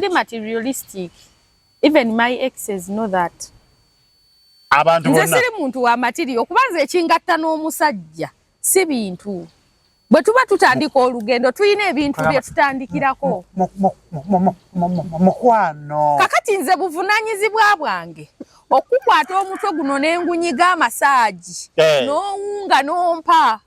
siri materialistic. Even my exes know that. Abantu bonna. Nze siri muntu wa material kubanza ekingatta n'omusajja si bintu. Bwe tuba tutandika olugendo tuyina ebintu bye tutandikirako. Mukwano. Kakati nze buvunanyizibwa bwange okukwata omutwe guno n'engunyiga amasaaji n'owunga n'ompa.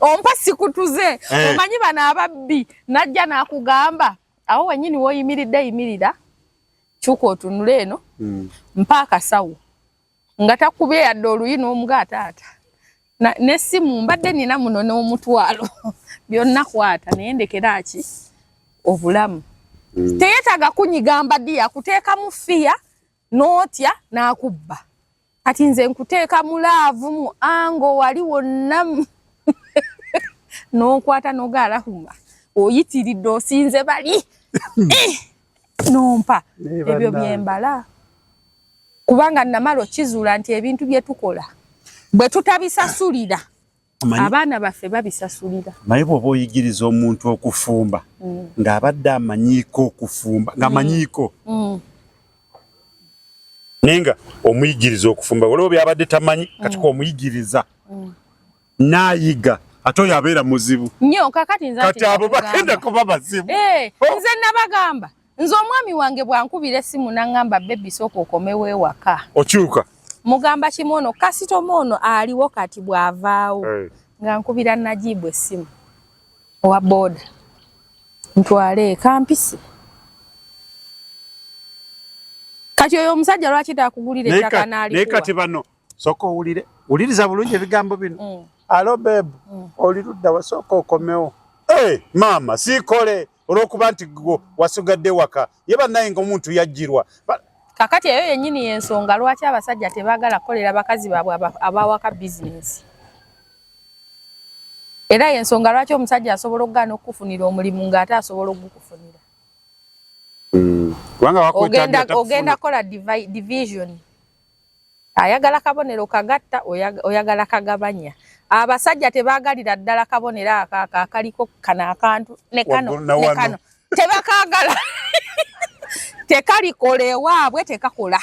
Ompa sikutuze omanyi bano ababbi najja n'akugamba awo wenyini woyimiridde kyuka otunule eno mpa akasawo nga takubye yadde oluyi n'omuga taata n'essimu mbadde nina muno n'omutwalo byonna kwata naye ndekera ki obulamu teyeetaaga kunyigamba ddi yakuteeka mu fiya n'otya n'akubba kati nze nkuteeka mu laavu mu ango wali wonna n'okwata n'ogalahuma oyitiridde osinze bali nompa ebyo byembala kubanga namalo kizuula nti ebintu bye tukola bwe tutabisasulira abaana baffe babisasulira. Naye bw'oba oyigiriza omuntu okufumba ng'abadde amanyiiko okufumba ng'amanyiiko nenga omuyigiriza okufumba waliwo byabadde tamanyi kati ko omuyigiriza n'ayiga ate oyo abeera muzibu nnyo kakati nze kati abo bagenda kuba bazibu. Nze nabagamba nze omwami wange bwankubira essimu n'angamba bebi sooka okomewo ewaka okyuka mugamba kimono kasitoma ono aliwo kati bw'avaawo nga nkubira Najibu essimu owa boda ntwale kampisi kati oyo omusajja lwaki taakugulira ettaka n'alikuwa naye kati bano sooka owuliriza bulungi ebigambo bino alo bebu oli ludda wasooka okomewo maama siikole olw'okuba nti gwo wasigadde waka ye bannaye ng'omuntu yajjirwa kakati eyo yennyini y'ensonga lwaki abasajja tebaagala kukolera bakazi baabwe abawaka bizinesi era y'ensonga lwaki omusajja asobola okugaana okukufunira omulimu ng'ate asobola ogukufunira ogenda kola division ayagala kabonero kagatta oyagala kagabanya abasajja tebaagalira ddala kabonero akaliko kano akantu ne kano tebakaagala tekalikola ewaabwe tekakola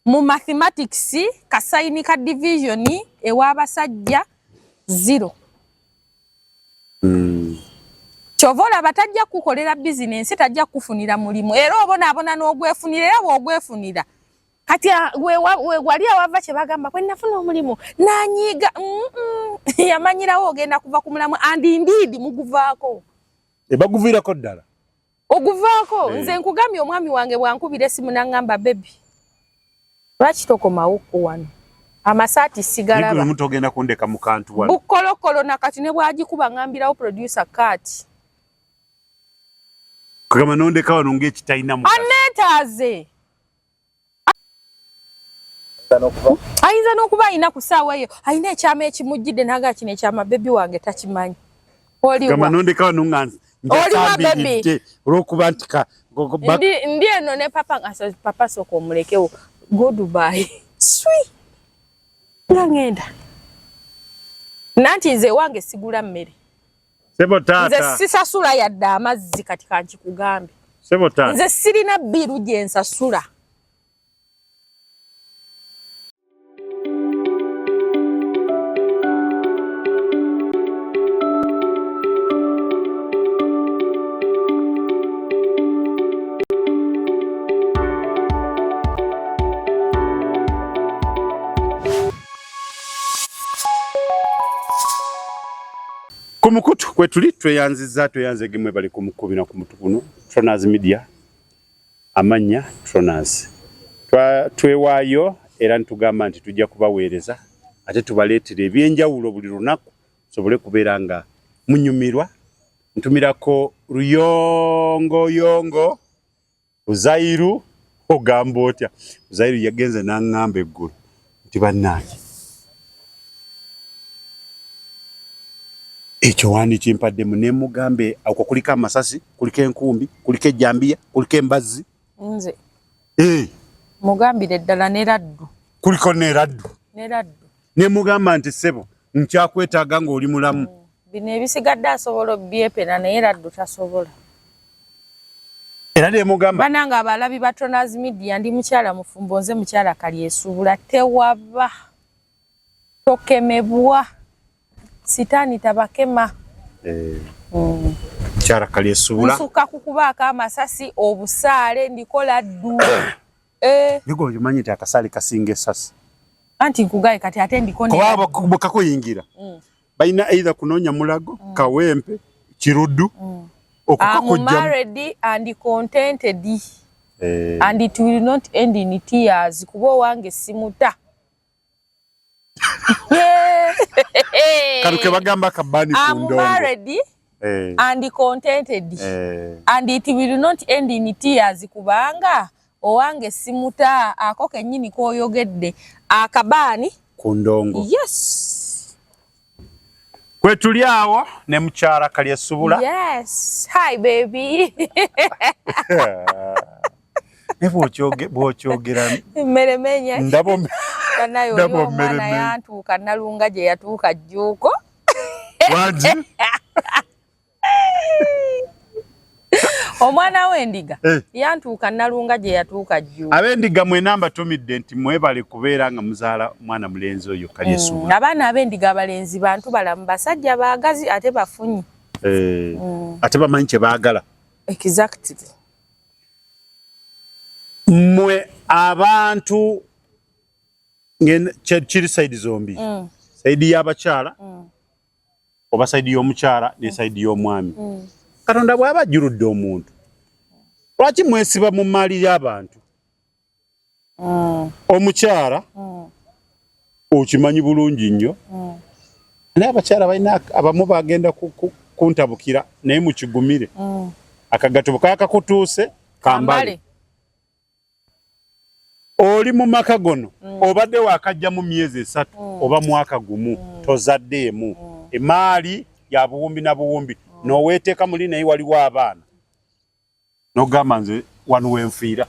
mu mathematics kasayini ka division ew'abasajja 0 kyovola batajja kukolera bizinensi tajja kufunira mulimu era obonaabona n'ogwefunira era bw'ogwefunira kati wali awava kye bagamba bwe nafuna omulimu nanyiga yamanyirawo ogenda kuva ku mulamu andindiidi muguvaako ebaguviirako ddala oguvaako nze nkugambye omwami wange bwankubira essimu n'angamba bebi lwaki tokomawo ku wano amasaati sigalaba omuntu ogenda kundeka mu kantu wano bukkolokolo nakati ne bwagikuba ngambirawo producer kati kugamba nondeka wano ng'ekitalina mu aneetaaze ayinza n'okuba alina ku ssaawa eyo alina ekyama ekimujjidde naga kino ekyama bebi wange takimanyi oliwa nondeka wano ngasambidde olw'okuba nti ndi eno ne papa sooka omulekewo go Dubai swi ngenda nanti nze wange sigula mmere sebo taata nze sisasula yadde amazzi kati kankikugambe sebo taata nze sirina bbiru gye nsasula Kumukutu kwetuli tweyanze gemwe bali kumukubina ku mutukuno Tronaz Media amanya Tronaz twewaayo era ntugamba nti tujja kubaweereza ate tubaleetera ebyenjawulo buli lunaku sobole kubeera nga munyumirwa ntumirako Ruyongo Uzairu ogamba otya Uzairu yagenze n'angamba eggulu nti bannange ekyo wani kimpadde mune mugambe ako kuliko amasasi kuliko enkumbi kuliko ejjambiya kuliko embazzi nze mugambire ddala ne raddu kuliko ne raddu ne mugamba nti sebo nkyakwetaaga ng'oli mulamu bino ebisigadde asobola byepena naye raddu tasobola. Era ne mugamba bananga abalabi ba Tronaz Media ndi mukyala mufumbo nze mukyala Kalyesuubula tewaba tokemebwa sitaani tabakema. Mukyala Kalyesuubula nsuka kukubaako amasasi obusaale ndikola ddu. Nigo omanyi nti akasaale kasinga essasi. Anti nkugaye kati ate ndikone kuba kakuyingira. Balina either kunoonya mulago, kawempe, kiruddu. I'm married and contented. And it will not end in tears. Kubo wange simuta. Karuke bagamba kabani kundongo. I'm married and contented. And it will not end in tears. Kubanga owange simuta ako kenyini koyogedde akabani kundongo. Yes. Kwe tuli awo ne mukyala Kalyesuubula. Yes. Hi baby. Bw'okyogera mmeremenya ndabo kanayo omwana yantuuka Nalunga gye yatuuka Jjuuko. Wangi? Omwana w'endiga yantuuka Nalunga gye yatuuka Jjuuko. Ab'endiga mwenamba tumidde nti mwebale kubeera nga muzaala mwana mulenzi oyo Kalyesuubula. Abaana ab'endiga abalenzi bantu balamu basajja baagazi ate bafunyi. Ate bamanyi kye baagala. Exactly. Mwe abantu kiri side zombi. Side y'abakyala oba side y'omukyala ne side y'omwami. Katonda bw'aba ajjuludde omuntu. Lwaki mwesiba mu maali y'abantu? Omukyala okimanyi bulungi nnyo. Naye abakyala balina abamu bagenda kuntabukira naye mukigumire. Akagatobo kaakakutuuse kambale. Oli mu maka gono obadde wakajja mu myezi 3 oba mwaka gumu tozaddeemu. Emaali ya buwumbi na buwumbi noweteeka muli naye waliwo abaana. Nogamba nze wano wenfiira.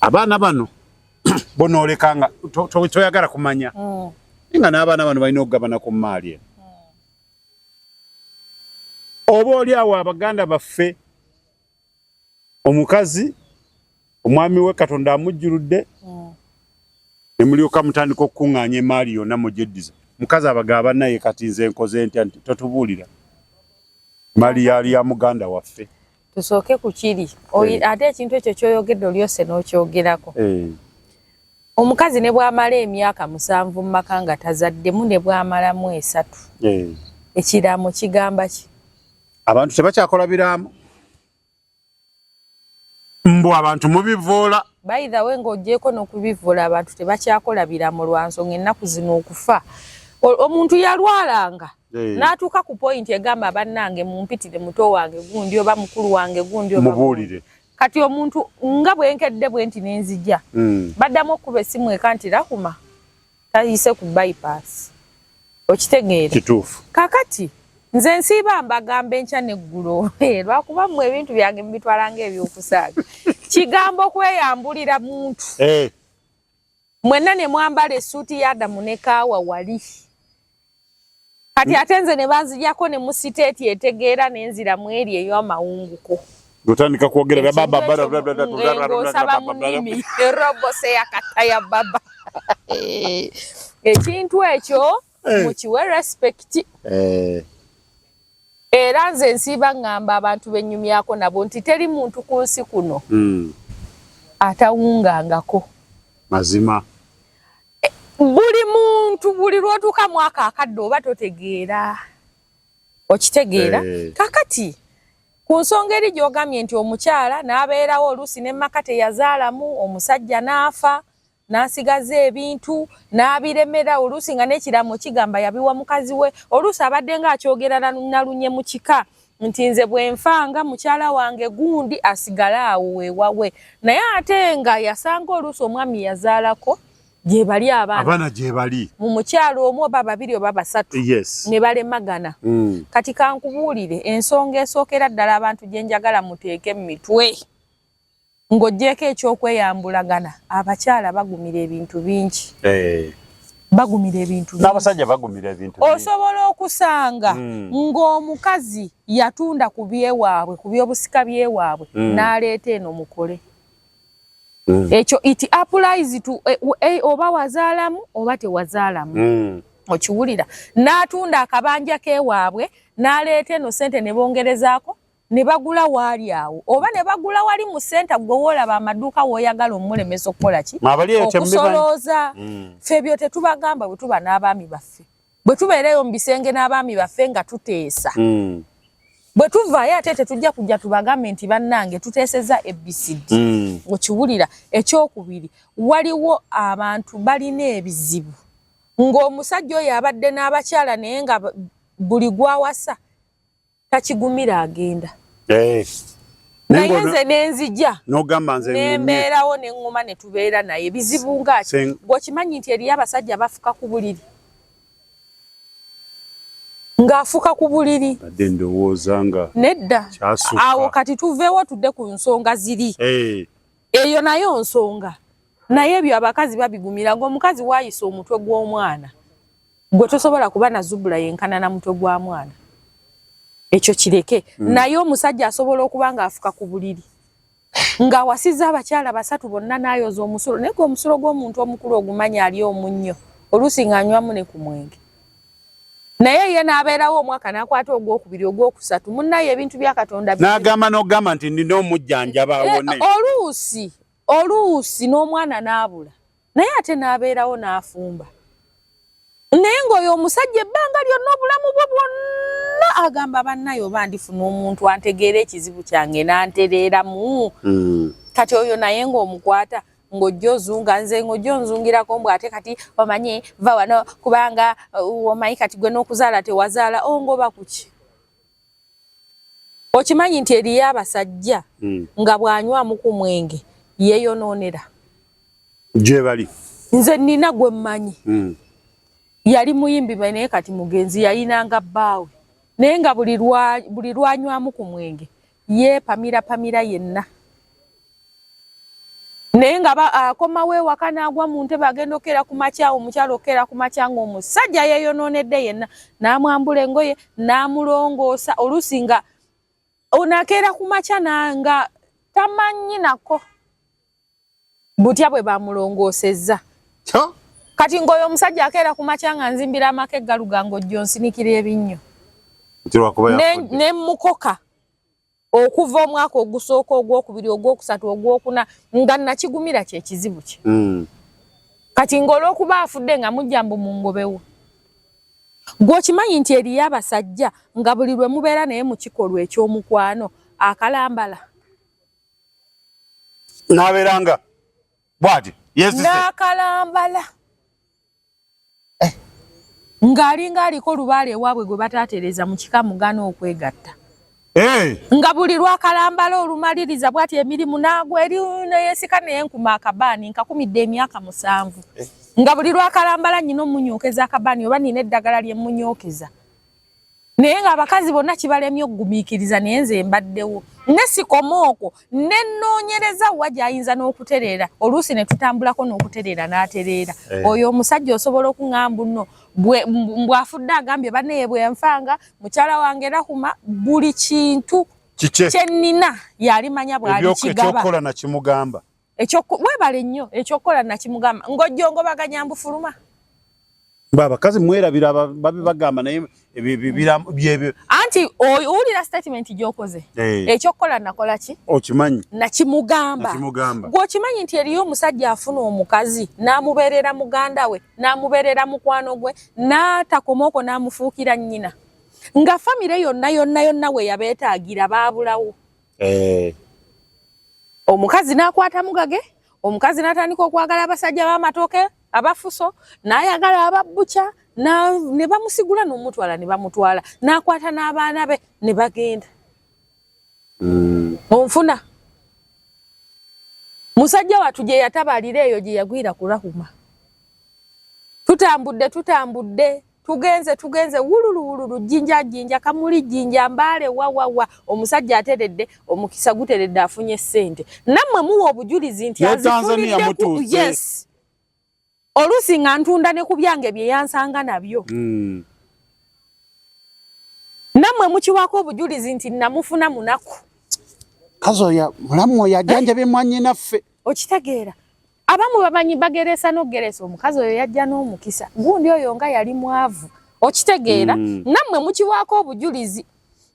Abaana bano bonoolekanga toyagala kumanya. Nga n'abaana bano balina okugabana ku maali eno. Oba oli awo Abaganda baffe omukazi omwami we Katonda amujjuludde ne mulyoka mutandika okukuŋŋaanya emaali yonna mugyeddiza. Mukazi abagaba naye kati nze nkoze ntya nti totubuulira. Maali yali ya muganda waffe. Tusooke ku kiri. Ate ekintu ekyo kyoyogedde olyose n'okyogerako. Omukazi ne bw'amala emyaka 7 mu maka nga tazaddemu ne bw'amalamu 3. Ekiraamo kigamba ki? Abantu tebakyakola biraamo. Mbu abantu mubivoola. By the way ng'oggyeko n'okubivoola abantu tebakyakola biraamo lwa nsonga ennaku zino okufa. Omuntu yalwalanga n'atuuka ku point egamba bannange mumpitire muto wange gundi oba mukulu wange gundi oba mubuulire. Kati omuntu nga bwenkedde bwenti n'enzija. Baddamu okuba essimu eka nti Rahuma tayise ku bypass. Okitegeera. Kituufu. Kakati nze nsiiba mbagamba enkya n'eggulo lwakuba mmwe ebintu byange mbitwala ng'ebyokusaaga. Kigambo kweyambulira muntu. Mwenna ne mwambala essuuti ya Adamu ne Kaawa wali. Kati ate nze ne banzijako ne mu siteeti etegeera n'enziramu eri ey'amawunguko. Gutandika kwogera baba ng'osaba mu nnimi erobose yakataya baba. Ekintu ekyo mukiwe respect. Era nze nsiiba ngamba abantu b'ennyumyako nabo nti teri muntu ku nsi kuno atawungangako. Mazima. Buli muntu buli lwotuuka mwaka akadde oba totegeera. Okitegeera? Kakati ku nsonga eri gy'ogambye nti omukyala n'abeerawo oluusi n'emmaka teyazaalamu, omusajja n'afa n'asigaza ebintu n'abiremera oluusi nga n'ekiraamo kigamba yabiwa mukazi we, oluusi abadde ng'akyogera nalunye mu kika nti nze bwe nfanga mukyala wange gundi asigale awo weewawe. Naye ate nga yasanga oluusi omwami yazaalako gye bali abaana gye bali mu mukyalo omu oba babiri oba basatu ne balemagana. Kati kankubuulire ensonga esookera ddala abantu gye njagala muteeke mu mitwe ng'oggyeko ekyokweyambulagana abakyala bagumira ebintu bingi. bagumira ebintu n'abasajja bagumira ebintu osobola okusanga ng'omukazi yatunda ku byewaabwe ku byobusika byewaabwe n'aleeta eno mukole ekyo it applies to oba wazaalamu oba tewazaalamu okiwulira n'atunda akabanja kewaabwe n'aleeta eno sente ne bongerezaako ne bagula waali awo oba ne bagula wali mu senta gwe woolaba amaduuka w'oyagala omulemesa okukola ki okusolooza ffe ebyo tetubagamba bwe tuba n'abaami baffe bwe tubeereyo mu bisenge n'abaami baffe nga tuteesa bwe tuvaayo ate tetujja kujja tubagambe nti bannange tuteeseza ABCD okiwulira ekyokubiri waliwo abantu balina ebizibu ng'omusajja oyo abadde n'abakyala naye nga buli gwawasa takigumira agenda naye nze nenzija nembeerawo neŋŋuma ne tubeera naye bizibu ngaki gwekimanyi nti eriyo abasajja bafuka ku buliri ng'afuka ku buliri adde ndowooza nga nedda awo kati tuveewo tudde ku nsonga ziri eyo nayo nsonga naye ebyo abakazi babigumira ng'omukazi waayisa omutwe gw'omwana gwe tosobola kuba na zubula yenkana na mutwe gwa mwana ekyo kireke naye omusajja asobola okuba ng'afuka ku buliri ng'awasiza abakyala basatu bonna n'ayoza omusulo naye omusulo gw'omuntu omukulu ogumanya ali omunnyo oluusi ng'anywamu ne ku mwenge naye ye n'abeerawo omwaka n'akwata ogwokubiri ogwokusatu munnaye ebintu bya Katonda n'agamba n'ogamba nti ndina omujjanjaba awone oluusi n'omwana n'abula naye ate n'abeerawo n'afumba naye ng'oyo omusajja ebbanga lyonna obulamu bwe bwonna agamba bannaye oba ndifuna omuntu antegeera ekizibu kyange n'antereeramu kati oyo naye ng'omukwata ng'ojja ozunga nze ng'ojja onzungirako mbw ate kati omanyi va wano kubanga omanyi kati gwe n'okuzaala tewazaala ongoba kuki okimanyi nti eriyo abasajja nga bw'anywamu ku mwenge yeeyonoonera gye bali nze nnina gwe mmanyi yali muyimbi naye kati mugenzi yayinanga bbaawe naye nga buli lwanywamu ku mwenge yeepamira yenna naye nga akomawo ewaka n'agwa mu ntebe agenda okera ku makya omukyala okera ku makya ng'omusajja yeeyonoonedde yenna n'amwambula engoye n'amulongoosa oluusi nga onakeera ku makya nga tamanyi nako butya bwe bamulongoosezza kati ng'oyo omusajja akeera ku makya nga nzimbira amaka eggaluga ng'ojja onsinikira ebinnyo ne mukoka okuva omwaka ogusooka ogwokubiri ogwokusatu ogwokuna nga nakigumira kye kizibu kye kati ng'olw'okuba afudde nga mujjambu mu ngobewo gw'okimanyi nti eriyo abasajja nga buli lwe mubeera naye mu kikolwa eky'omukwano akalambala n'abeeranga bw'ati n'akalambala ng'alinga aliko lubaale ewaabwe gwe bataatereza mu kika mugana okwegatta nga buli lwakalambala olumaliriza bw'ati emirimu naagwa eri neyeesika naye nkuma akabaani nkakumidde emyaka 7 nga buli lwakalambala nnyina omunyookeza akabaani oba nina eddagala lye munyookeza naye ng'abakazi bonna kibalemye okugumiikiriza naye nze mbaddewo ne sikomooko ne nnoonyereza wa gy'ayinza n'okutereera oluusi ne tutambulako n'okutereera n'atereera oyo omusajja osobola okuŋŋamba nno bw'afudde agambye bannaye bwenfanga mukyala wange Rahuma buli kintu kye nnina yalimanya bw'alikigaba ekyokukola nakimugamba webale nnyo ekyokukola nakimugamba ng'ojja ongobaganya mbufuluma abakazi mwerabira babibagamba naye anti owulira statement gy'okoze ekyokukola nakola ki okimanyi nakimugamba gw'okimanyi nti eriyo omusajja afuna omukazi n'amubeerera muganda we n'amubeerera mukwano gwe n'atakomaoko n'amufuukira nnyina nga famire yonna we yabeetaagira baabulawo omukazi n'akwata mugage omukazi n'atandika okwagala abasajja b'amatooke abafuso n'ayagala ababbuca ne bamusigula n'omutwala ne bamutwala n'akwata n'abaana be ne bagenda onfuna musajja wattu gye yatabalira eyo gye yagwira ku Rahuma tutambudde tugenze wululu jjinja kamuli jjinja mbaale wawawa omusajja ateredde omukisa guteredde afunye ssente nammwe muwa obujulizi nti Tanzania mutuuse yes olusi nga ntunda ne ku byange bye yansanga nabyo. Namwe mukiwako obujulizi nti namufuna munaku. Kazoya mulamu yajjanja bemwanye naffe. Okitegeera. Abamu bamanyi bageresa no geresa omukazi oyo yajja n'omukisa. Gundi oyo nga yali mwavu. Okitegeera. Namwe mukiwako obujulizi.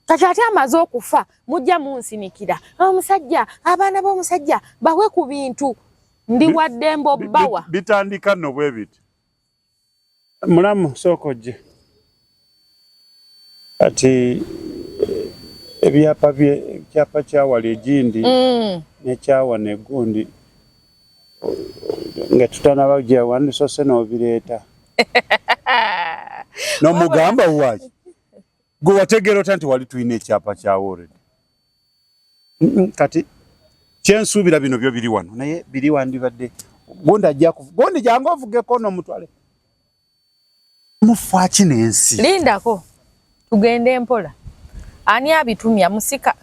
Kati ate amaze okufa mujja munsinikira. Omusajja, abaana b'omusajja bawe ku bintu. Ndi wadde mbobbawa. Bitandika no bwe biti. Mulamu sokoje. Ati ebyapa kyawala egindi nekyawa negundi nga tutanabajja wandisose n'obireeta. N'omugamba waki gwe wategeera ota nti wali tulina ekyapa kyawo already. Kati kyensuubira bino byo biri wano naye biri wandibadde gundi ajja gundi jangu ovugeko n'omutwale mufa kinensi. Lindako tugende mpola. Ani abitumya musika?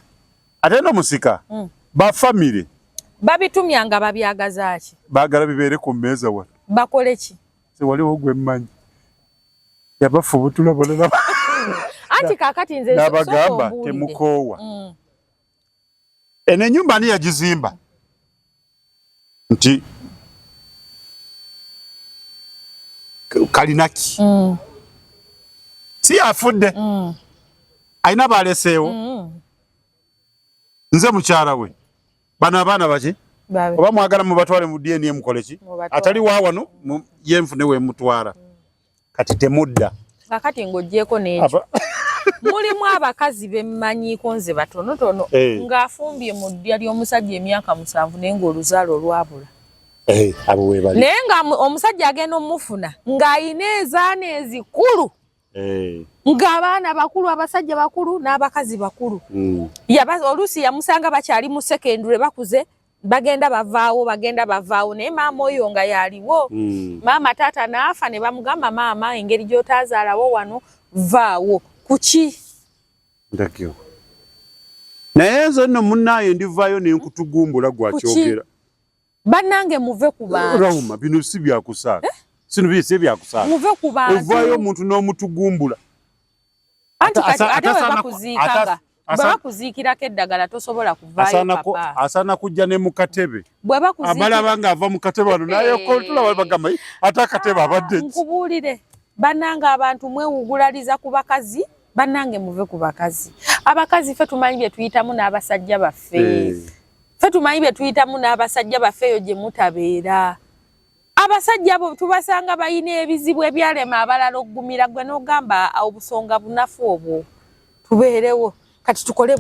Ate no musika? Ba family. Babitumya nga babyagaza ki? Bagala bibere ku mmeeza wano. Bakole ki? Se wali ogwe mmanyi. Yabafubutula bolera. Anti kakati nze nabagamba temukoowa. Ene nyumba ni yagizimba. Nti kalinaki. Si afudde. Aina baleseewo. Nze mukyala we. Bana abaana baki? Oba mwagala mubatwale mu DNA mukoleki? Atali waawano yenfune we mutwala. Kati temudda. Kakati ngojjeko n'ekyo. Mulimu abakazi bemmanyiiko nze batonotono ng'afumbye mu ddya ly'omusajja emyaka 7 naye ng'oluzaalo lwabula. Abo we bali. Naye nga omusajja agenda omufuna ng'ayina ezaana ezikulu. Ng'abaana bakulu, abasajja bakulu n'abakazi bakulu. Oluusi yamusanga bakyali mu secondary bakuze bagenda bavaawo naye maama oyo nga yaliwo. Maama taata n'afa ne bamugamba maama engeri gy'otaazaalawo wano vaawo. Kuki? Ndakyo. Naye nze nno munnaayo ndivaayo ne nkutugumbula gwakyogera. Bannange muve ku bantu. Rauma bino si byakusaaka. Sino bise byakusaaka. Muve ku bantu. Ovaayo omuntu n'omutugumbula. Anti kati ate bakuziikanga. Bakuziikirako eddagala tosobola kuvaayo papa. Asana kujja ne mu katebe. Bwe bakuziikira. Abalaba nga ava mu katebe wano naye kontula bagamba ate akatebe abadde. Nkubuulire. Bannange abantu mwewugulaliza ku bakazi. Bannange muve ku bakazi. Abakazi ffe tumanyi bye tuyitamu n'abasajja baffe. Ffe tumanyi bye tuyitamu n'abasajja baffe eyo gye mutabeera. Abasajja abo tubasanga bayina ebizibu ebyalema abalala okugumira gwe n'ogamba obusonga bunafu obwo. Tubeerewo. Kati tukole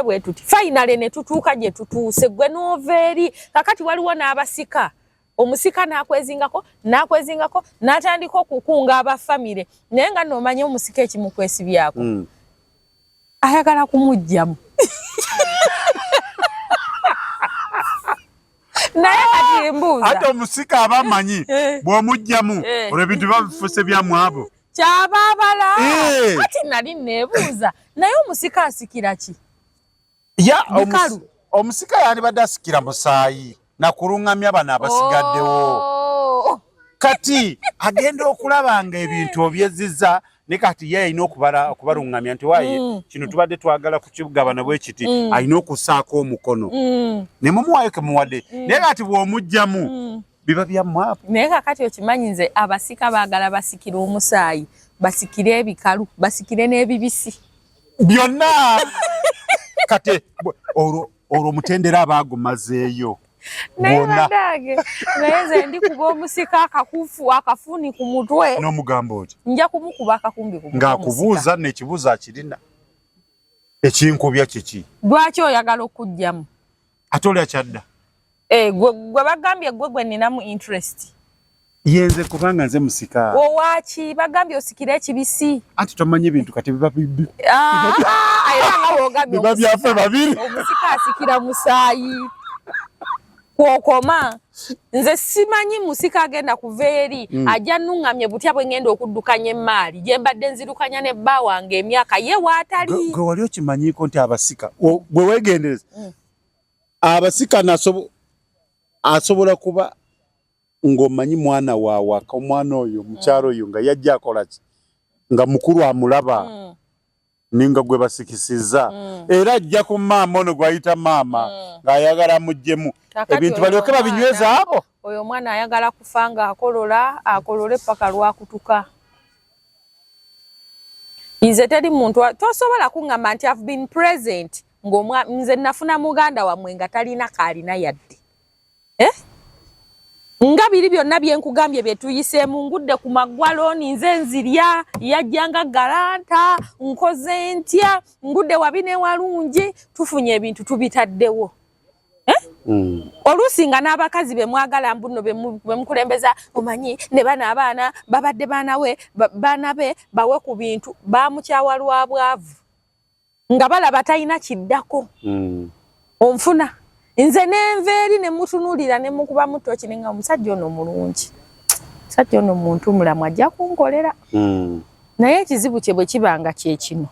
bwe tuti. Finally ne tutuuka gye tutuuse gwe n'oveeri. Kakati waliwo n'abasika. Omusika n'akwezingako n'atandika okukunga abafamire. Naye nga n'omanya omusika ekimu kwesibyako. Ayagala kumujjamu. Naye kati mbuuza. Ate omusika abamanyi bw'omujjamu olwo ebintu babifuse byamwabo. Kyabaabala. Kati nali neebuuza. Naye omusika asikira ki? Omusika yandibadde asikira musaayi nakulungamya bano abasigaddewo. Kati agenda okulaba nga ebintu obyezizza ne kati ye alina okubalungamya nti waaye kino tubadde twagala kukigabana bwe kiti alina okussaako omukono. Ne mumuwaayo ke muwadde. Naye kati bw'omugjamu biba byammwapo. Naye kakati okimanyi nze abasika baagala basikira omusaayi, basikire ebikalu, basikire n'ebibisi. Byonna. Kati olwo mutendera abagumazeeyo. Naye nze ndi kuba omusika akafuuni ku mutwe. N'omugamba oti? Nja kumukuba akakumbi ku mutwe. Ng'akubuuza n'ekibuuzo akirina. Ekinkubya kiki? Lwaki oyagala okujjamu? Ate olya kyadda? Gwe bagambye gwe ninamu interest. Yenze kubanga nze musika. Owaki bagambye osikira ekibisi. Anti tomanyi bintu kati biba bibbi. Era nga wogambye biba byaffe babiri. Omusika asikira musaayi. Kwokoma. Nze simanyi musika agenda kuva eri ajja nnuŋŋamye butya bwe ngenda okuddukanya emmaali gye mbadde nzirukanya ne bba wange emyaka ye waatali. Gwe wali okimanyiiko nti abasika gwe weegendereza abasika asobola kuba ng'omanyi mwana waawe omwana oyo mukyalo oyo nga yajja akola ki nga mukulu amulaba ninga gwe basikisizza era ajja ku maama ono gwayita maama ng'ayagala mujjemu ebintu balyoke babinyweza abo. Oyo mwana ayagala kufanga akolole paka lwakutuka. Nze teri muntu tosobola kuŋŋamba nti I've been present nze nafuna muganda wamwe nga talina kaalina yadde. Nga biri byonna bye nkugambye bye tuyiseemu ngudde ku maggwalooni nze nzirya yajjanga galanta nkoze ntya ngudde wabine walungi tufunye ebintu tubitaddewo. Oluusi nga n'abakazi be mwagala mbuno be mukulembeza omanyi ne bana abaana babadde baana be bawe ku bintu bamukyawa lwa bwavu nga balaba talina kiddako. Onfuna nze n'enveeri ne mutunuulira ne mukuba muto kininga omusajja ono mulungi. Omusajja ono muntu mulamu ajja kunkolera. Naye ekizibu kye bwe kibanga kye kino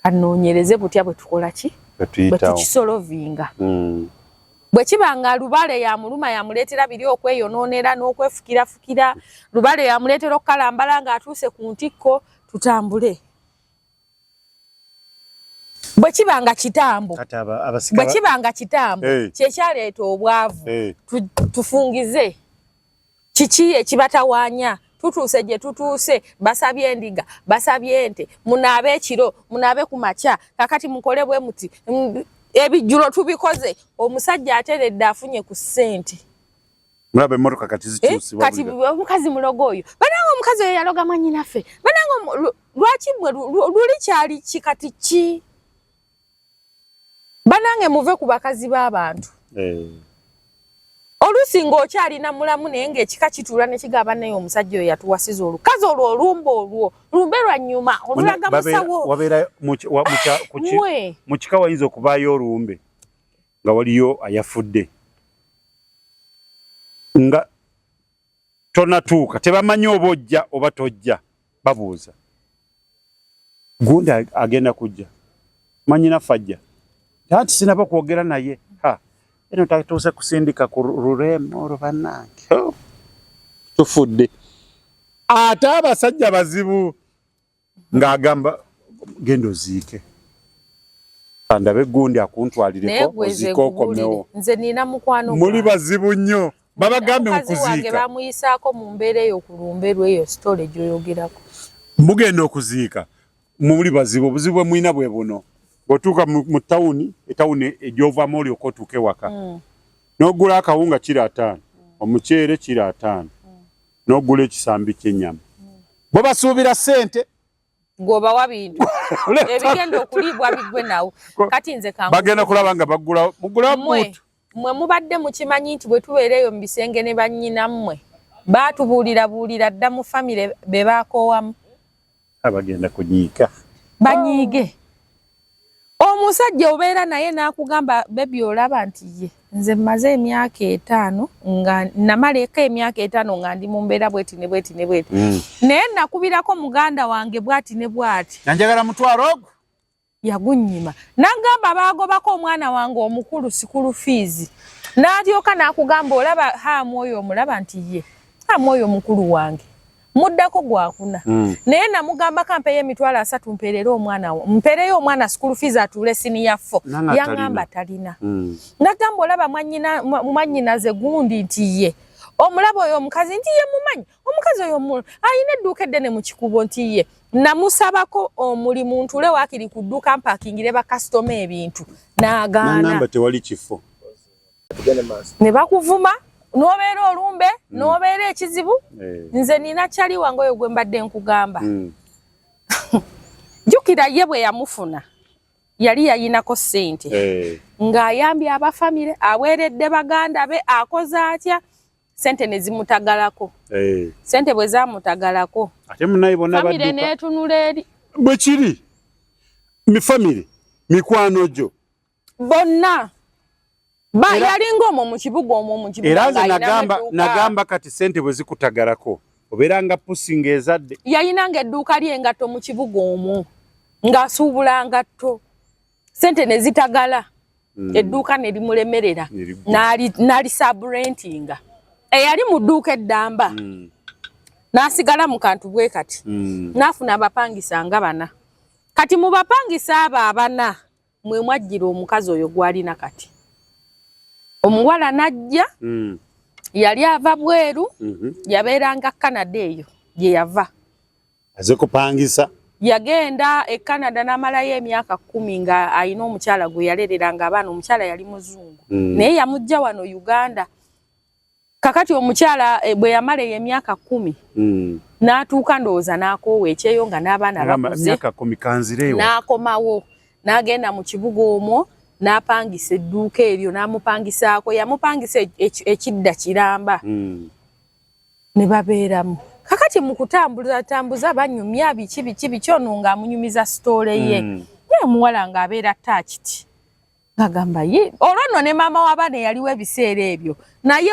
kanoonyereze butya bwe tukola ki bwe tukisolovinga. Bwe kibanga Lubale yamuluma yamuleetera biri okweyonoonera n'okwefukirafukira Lubale yamuleetera okukalambala ng'atuuse ku ntikko tutambule. Bwe kibanga kitambo kyekyaleeta obwavu tufungize kiki ekibatawaanya tutuuse gye tutuuse basabye endiga basabye ente munaabe ekiro munaabe ku makya kakati mukole bwe muti ebijjulo tubikoze omusajja ateredde afunye ku ssente. Mulabe emmotoka kati zikyusibwa kati omukazi mulogo oyo banange omukazi oyo yaloga mwannyinaffe banange lwaki mwe luli kyali kikati ki banange muve ku bakazi b'abantu. Oluusi ng'okyalina mulamu naye ng'ekika kituula ne kigamba naye omusajja oyo yatuwasiza olukazi olwo olumba olwo lumbe lwa nnyuma olulaga musawo. Wabeera mu kika wayinza okubaayo olumbe nga waliyo ayafudde nga tonatuuka tebamanyi oba ojja oba tojja babuuza gundi agenda kujja manyinaffe ajja ati sinaba kwogera naye eno tatuuse kusindika ku lulemo olubannange tufudde ate abasajja bazibu ng'agamba genda oziike kandabe gundi akuntwalireko oziike okomewo nze nina mukwano muli bazibu nnyo babagambe okuziika bamuyisaako mu mbeera eyo ku lumbe lweyo sitole gy'oyogerako mugenda okuziika muli bazibu obuzibu bwe mulina bwe buno bw'otuuka mu tawuni etawuni egy'ovaamu olyoka otuuke waka n'ogula akawunga kiro 5 omuceere kiro 5 n'ogula ekisambi ky'ennyama bo basuubira ssente gwobawa bintu ebigenda okuliibwa bigwe nawo kati nze bagenda kulaba nga mugula buutu mmwe mubadde mukimanyi nti bwe tubeereeyo mu bisenge ne bannyinammwe baatubuulira dda mu famire be baakoowamu abagenda kunyiika banyiige. Omusajja obeera naye n'akugamba bebi olaba nti ye nze mmaze emyaka 5 nga namaleko emyaka 5 nga ndi mu mbeera bweti ne bweti naye nakubirako muganda wange bwati ne bwati nanjagala mutwalo ogwo yagunnyima n'agamba baagobako omwana wange omukulu sikulu fees n'atyoka n'akugamba olaba mwoyo omulaba nti ye mwoyo mukulu wange muddako gwakuna naye namugamba kampeyo emitwalo 3 mpereyo omwana school fees atuule senior 4 yangamba talina nagamba olaba mwannyinaze gundi nti ye omulaba oyo omukazi nti ye mumanyi omukazi oyo ayina edduuka eddene mu kikubo nti ye namusabako omulimu ntule waakiri ku dduuka mpakingire bakasitoma ebintu n'agaana tewali kifo ne bakuvuma n'obeera olumbe n'obeera ekizibu nze nina kyali wange oyo gwe mbadde nkugamba jjukira ye bwe yamufuna yali yayinako ssente ng'ayambye abafamire aweeredde baganda be akoze atya ssente ne zimutagalako ssente bwe zaamutagalako ate munaye bonna famire n'etunula eri bwe kiri mifamire mikwano gyo bonna yalinga omwo mu kibuga omwo mu kibuga era nze nagamba kati ssente bwe zikutagalako obeera nga pusi ng'ezadde yayinanga edduuka ly'engatto mu kibuga omwo ng'asuubula ngatto ssente ne zitagala edduuka ne limulemerera n'alisaburentinga eyali mu dduuka eddamba n'asigala mu kantu bwe kati n'afuna abapangisa nga bana. Kati mu bapangisa abo abana mwe mwajjira omukazi oyo gwalina kati. Omuwala najja yali ava bweru yabeeranga Canada eyo gye yava. Aze kupangisa. Yagenda e Canada n'amalayo emyaka 10 nga ayina omukyala gwe yalereranga abaana. Omukyala yali muzungu naye yamujja wano Uganda. Kakati omukyala bwe yamala emyaka 10 n'atuuka ndowooza n'akoowa ekyeyo nga n'abaana bakuze. Emyaka 10 kanzireyo. N'akomawo n'agenda mu kibuga omwo n'apangisa edduuka eryo n'amupangisaako. Yamupangisa ekidda kiramba ne babeeramu. Kakati mu kutambuza banyumya biki kyono ng'amunyumiza sitoole ye. Ye omuwala ng'abeera taakiti. Ng'agamba ye olwo nno ne maama w'abaana yaliwo ebiseera ebyo naye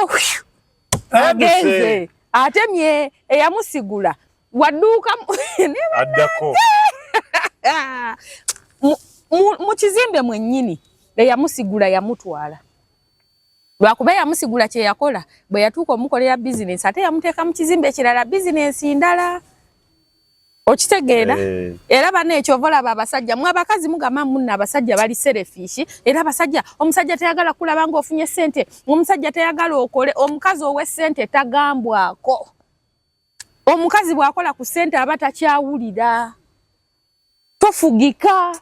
agenze atemye eyamusigula wadduuka addako mu kizimbe mwennyini eyamusigula yamutwala. Lwakuba yamusigula kye yakola bwe yatuuka omukolera bizinensi ate yamuteeka mu kizimbe ekirala bizinensi ndala. Okitegeera? Era bane ekyo volaba abasajja mwe abakazi mugamba munna abasajja bali selfish. Era abasajja omusajja tayagala kulaba nga ofunye ssente. Omusajja tayagala okole. Omukazi ow'essente tagambwako. Omukazi bw'akola ku ssente aba takyawulira. Tofugika.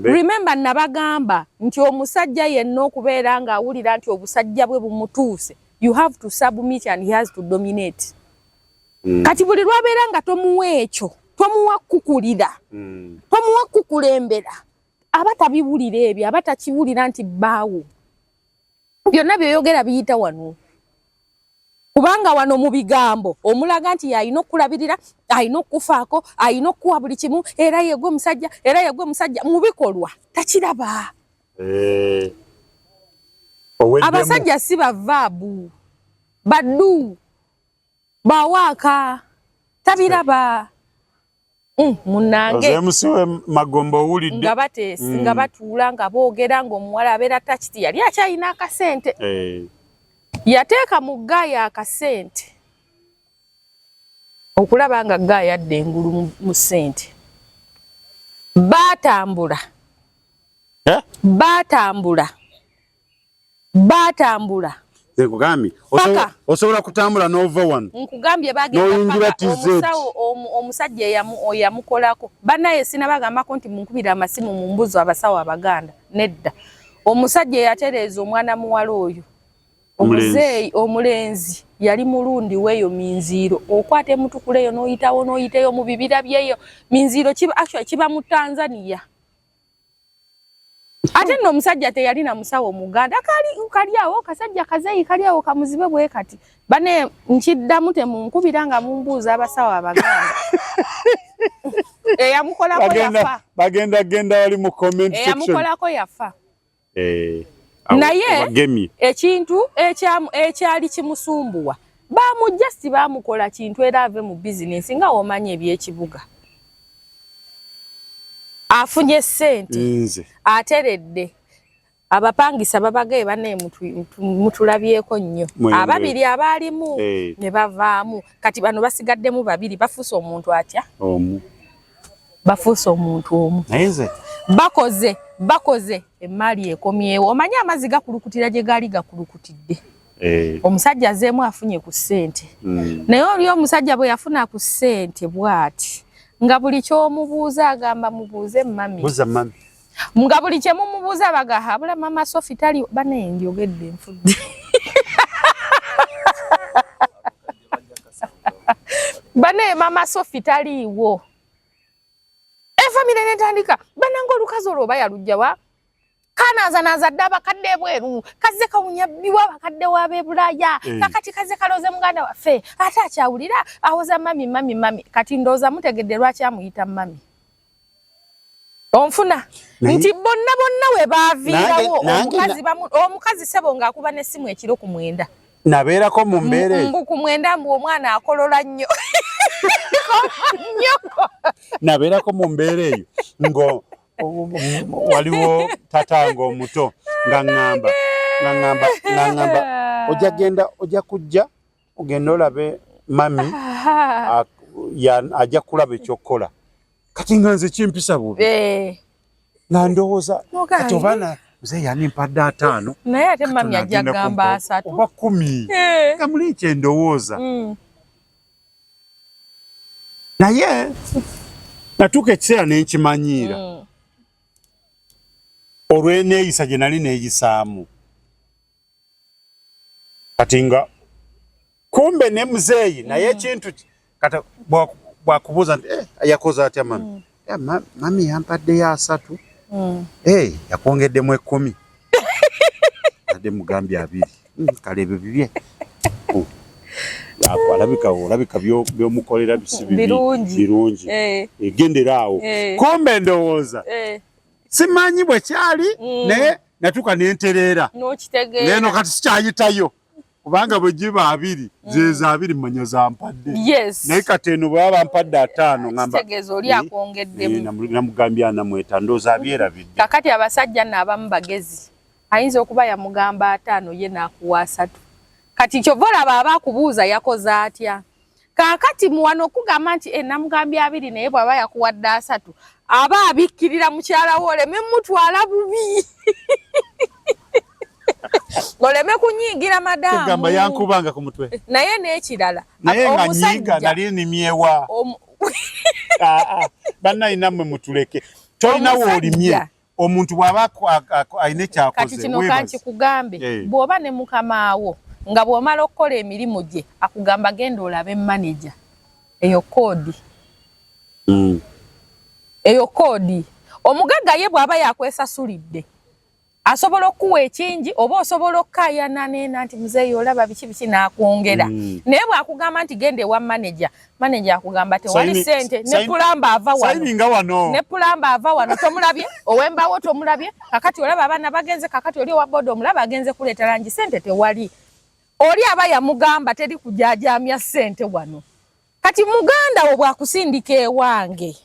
Remember nabagamba nti omusajja yenna okubeera nga awulira nti obusajja bwe bumutuuse. You have to submit and he has to dominate. Kati buli lwabeera nga tomuwa ekyo, tomuwa kukulira, tomuwa kukulembera, aba tabiwulira ebyo, aba takiwulira nti bbaawo. Byonna by'oyogera biyita wano. Kubanga wano mu bigambo omulaga nti ayina okulabirira, ayina okufaako, ayina okuwa buli kimu, era yegwe musajja mu bikolwa takiraba. Abasajja si bavaabu, baddu, bawaaka, tabiraba. Munange ozemusiwe magombo owulidde nga bateesi nga batuula nga boogera ng'omuwala abeera takiti yali akyalina akasente. Yateeka mu gaaya akasente okulaba nga gaaya adda engulu mu ssente. Batambula Zekugambye osobola kutambula n'ova wano. Nkugambye bagenda omusawo omusajja eyamukolako. Bannaye sinabagambako nti munkubira amasimu mu mbuzo abasawo Abaganda. Nedda. Omusajja eyatereeza omwana muwala oyo. Omuzeeyi omulenzi yali mulundi weeyo Minziiro. Okwate mutukuleyo n'oyiteyo mu bibira byeyo. Minziiro kiba mu Tanzania. Ate nno omusajja teyalina musawo Muganda kali awo kasajja kazeeyi kali awo kamuzibe bwe kati. Bane nkiddamu temunkubira nga mumbuuza abasawo Abaganda. Eyamukolako yafa. Bagenda wali mu comment section. Eyamukolako yafa. Naye ekintu ekyali kimusumbuwa bamujja si bamukola kintu era ave mu bizinensi nga omanyi eby'ekibuga. Afunye ssente ateredde abapangisa babagaye bane mutulabyeko nnyo. Ababiri abaalimu ne bavaamu. Kati bano basigaddemu babiri bafuuse omuntu atya? Bafuuse omuntu omu. Bakoze emmali ekomyewo. Omanyi amazzi gakulukutira gye gaali gakulukutidde. Omusajja azeemu afunye ku ssente. Naye oli omusajja bwe yafuna ku ssente bw'ati nga buli ky'omubuuza agamba mubuuze mami. Buuza mami. Nga buli kye mumubuuza baga habula mama Sophie tali bane njogedde nfudde. Bane mama Sophie taliiwo. Family netandika banango olukazi olwo bayalujjawa kanaaza ddaba kadde bweru kaze kawunyabbiwa bakadde wabe Bulaya kakati kaze kaloze muganda waffe ate akyawulira awoza mami kati ndoza mutegedde lwaki amuyita mami onfuna nti bonna we baaviirawo omukazi sebo ng'akuba n'essimu ekiro ku 9 nabeerako mu mbeere ku 9 omwana akolola nnyo nabeerako mu mbeera eyo ngo waliwo tatango omuto nga ngamba ojja kujja ogenda olabe mami ajja kulaba ekyokukola kati nga nze kimpisa bubi nga ndowooza kati obaana mzee yanimpadde 5 naye ate mami ajja gamba 3 oba 10 nga muli kyendowooza naye natuuka ekiseera nenkimanyiira olw'eneeyisa gye nali neeyisaamu kati nga kumbe ne muzeeyi naye ekintu kata bwakubuuza nti yakoze atya mami mami yampaddeyo 3 yakwongeddemu 10 adde mugambye 2 kale ebyo bibye olabika byomukolera birungi egendera awo kumbe ndowooza simanyi bwe kyali naye natuuka nentereera ngeno kati sikyayitayo kubanga bwe giba 2 zezo 2 manya zampadde naye kati eno bwe bampadde 5 ngamba namugambye 4 ndowooza abyerabidde kakati abasajja n'abamu bagezi ayinza okuba yamugamba 5 ye n'akuwa 3 kati kyova olaba abakubuuza yakoze atya kakati muwano okugamba nti namugambye 2 naye bw'aba yakuwadde 3 aba abikkirira mukyala wo oleme mutwala bubi oleme kunyiigira madamu kugamba yankubanga ku mutwe naye n'ekirala naye nga nyiiga nali nimyewa bannayinammwe mutuleke tolinawo olimye omuntu bw'aba alina ekyakoze kati kino kankikugambe bw'oba ne mukamaawo nga bw'omala okukola emirimu gye akugamba genda olabe manager eyo koodi omugagga ye bw'aba yakwesasulidde asobola okuwa ekingi oba osobola okukayana nena nti muzeeyi olaba biki n'akwongera naye bw'akugamba nti genda ewa manager akugamba tewali sente ne pulamba ava wano tomulabye owembawo tomulabye kakati olaba abaana bagenze kakati oli owa boda omulaba agenze kuleeta langi sente tewali oli aba yamugamba teri kujaajamya sente wano kati muganda wo bwakusindika ewange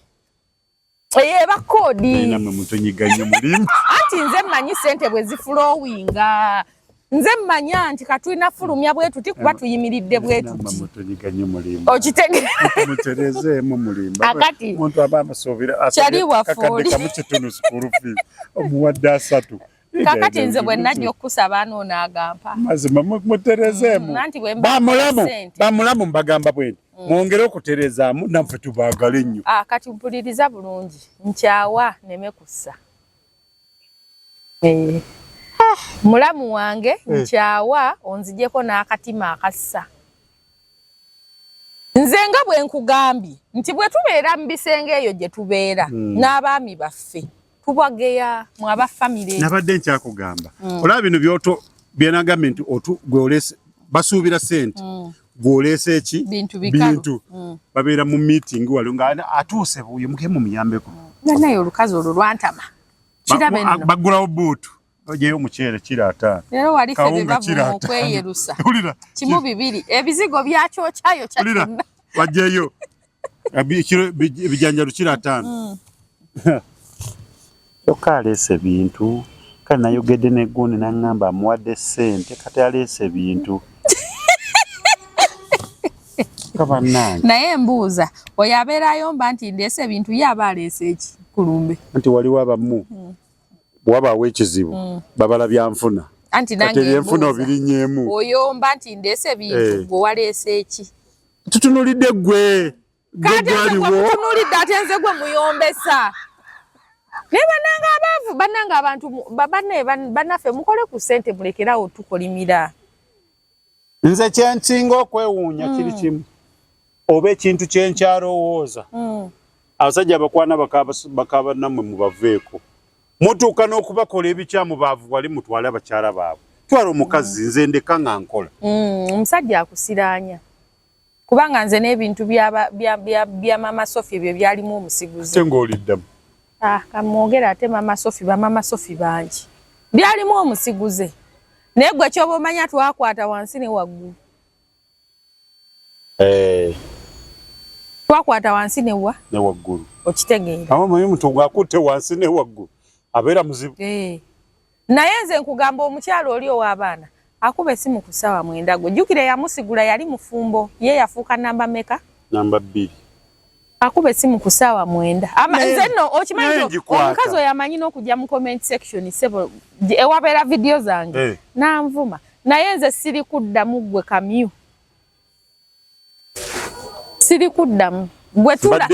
eba koodi namwe mutonyiganye mulimu anti nze mmanyi sente bwe zifulowinga nze mmanya nti katulina fulumya bwetu kuba tuyimiridde bwetu okitegemuterezeemu mulimba akati omuntu aba amusuubira akakadde mukitunu sukulu fee omuwadde 3 kakati nze bwe najja okusaba n'onaagampa mazima muterezeemu bamulamu mbagamba bwenti mwongere okuterezaamu naffe tubaagale nnyo kati mpuliriza bulungi nkyawa neme kussa mulamu wange nkyawa onzigyeko n'akatima akassa nze nga bwe nkugambye nti bwe tubeera mu bisenge eyo gye tubeera n'abaami baffe tubageya mu abafamire nabadde nkyakugamba olaba bino byoto byenagambye nti gwolese basuubira sente gwolese eki bintu babeera mu meeting wali nga atuuse buuyo mugemu muyambeko naye olukazi olwo lwantama kirabe nno bagulawo buutu ojeyo omuceere kira 5 leero wali febe bavumu okweyerusa kimu 2 ebizigo byakyokyayo kyatonna wajeyo ebijanjalu kira 5 yokka aleese bintu kale nayogedde negundi naŋŋamba amuwadde sente kati aleese bintu naye mbuuza oyo abeera ayomba nti ndeese ebintu ye aba aleese eki kulumbe anti waliwo abamu bwabaawo ekizibu babala byanfuna anti nange ebyenfuna obirinyeemu oyomba nti ndeese ebintu gwe waleese eki tutunulidde gwe tutunulidde ate nze gwe muyombesa naye bannanga abaavu bannanga abantu bannaffe mukole ku ssente mulekerawo tukolimira nze kyensinga okwewuunya kiri kimu oba ekintu kyenkyalowooza abasajja abakwana bakaba nammwe mubaveeko mutuuka n'okubakola ebikyamu baavu wali mutwale abakyala baabwe twala omukazi nze ndeka nga nkola omusajja akusiraanya kubanga nze n'ebintu bya mama Sophie ebyo byalimu omusiguzi te ng'oliddamu kamwogera ate mama Sophie bamama Sophie bangi byalimu omusiguze naye gwe kyoba omanya twakwata wansi ne waggulu twakwata wansi ne waggulu okitegeera omanyi omuntu gwakutte wansi ne waggulu abeera muzibu naye nze nkugamba omukyalo oli ow'abaana akuba essimu ku ssaawa 9 gwe jjukira yamusigula yali mufumbo ye yafuuka namba meka namba 2 akuba essimu ku ssaawa 9 nze nno okimanyi omukazi oyo amanyi n'okujja mu comment section sebo ewabeera video zange nanvuma naye nze siri kuddamu gwe kamyu siri kuddamu gwe tula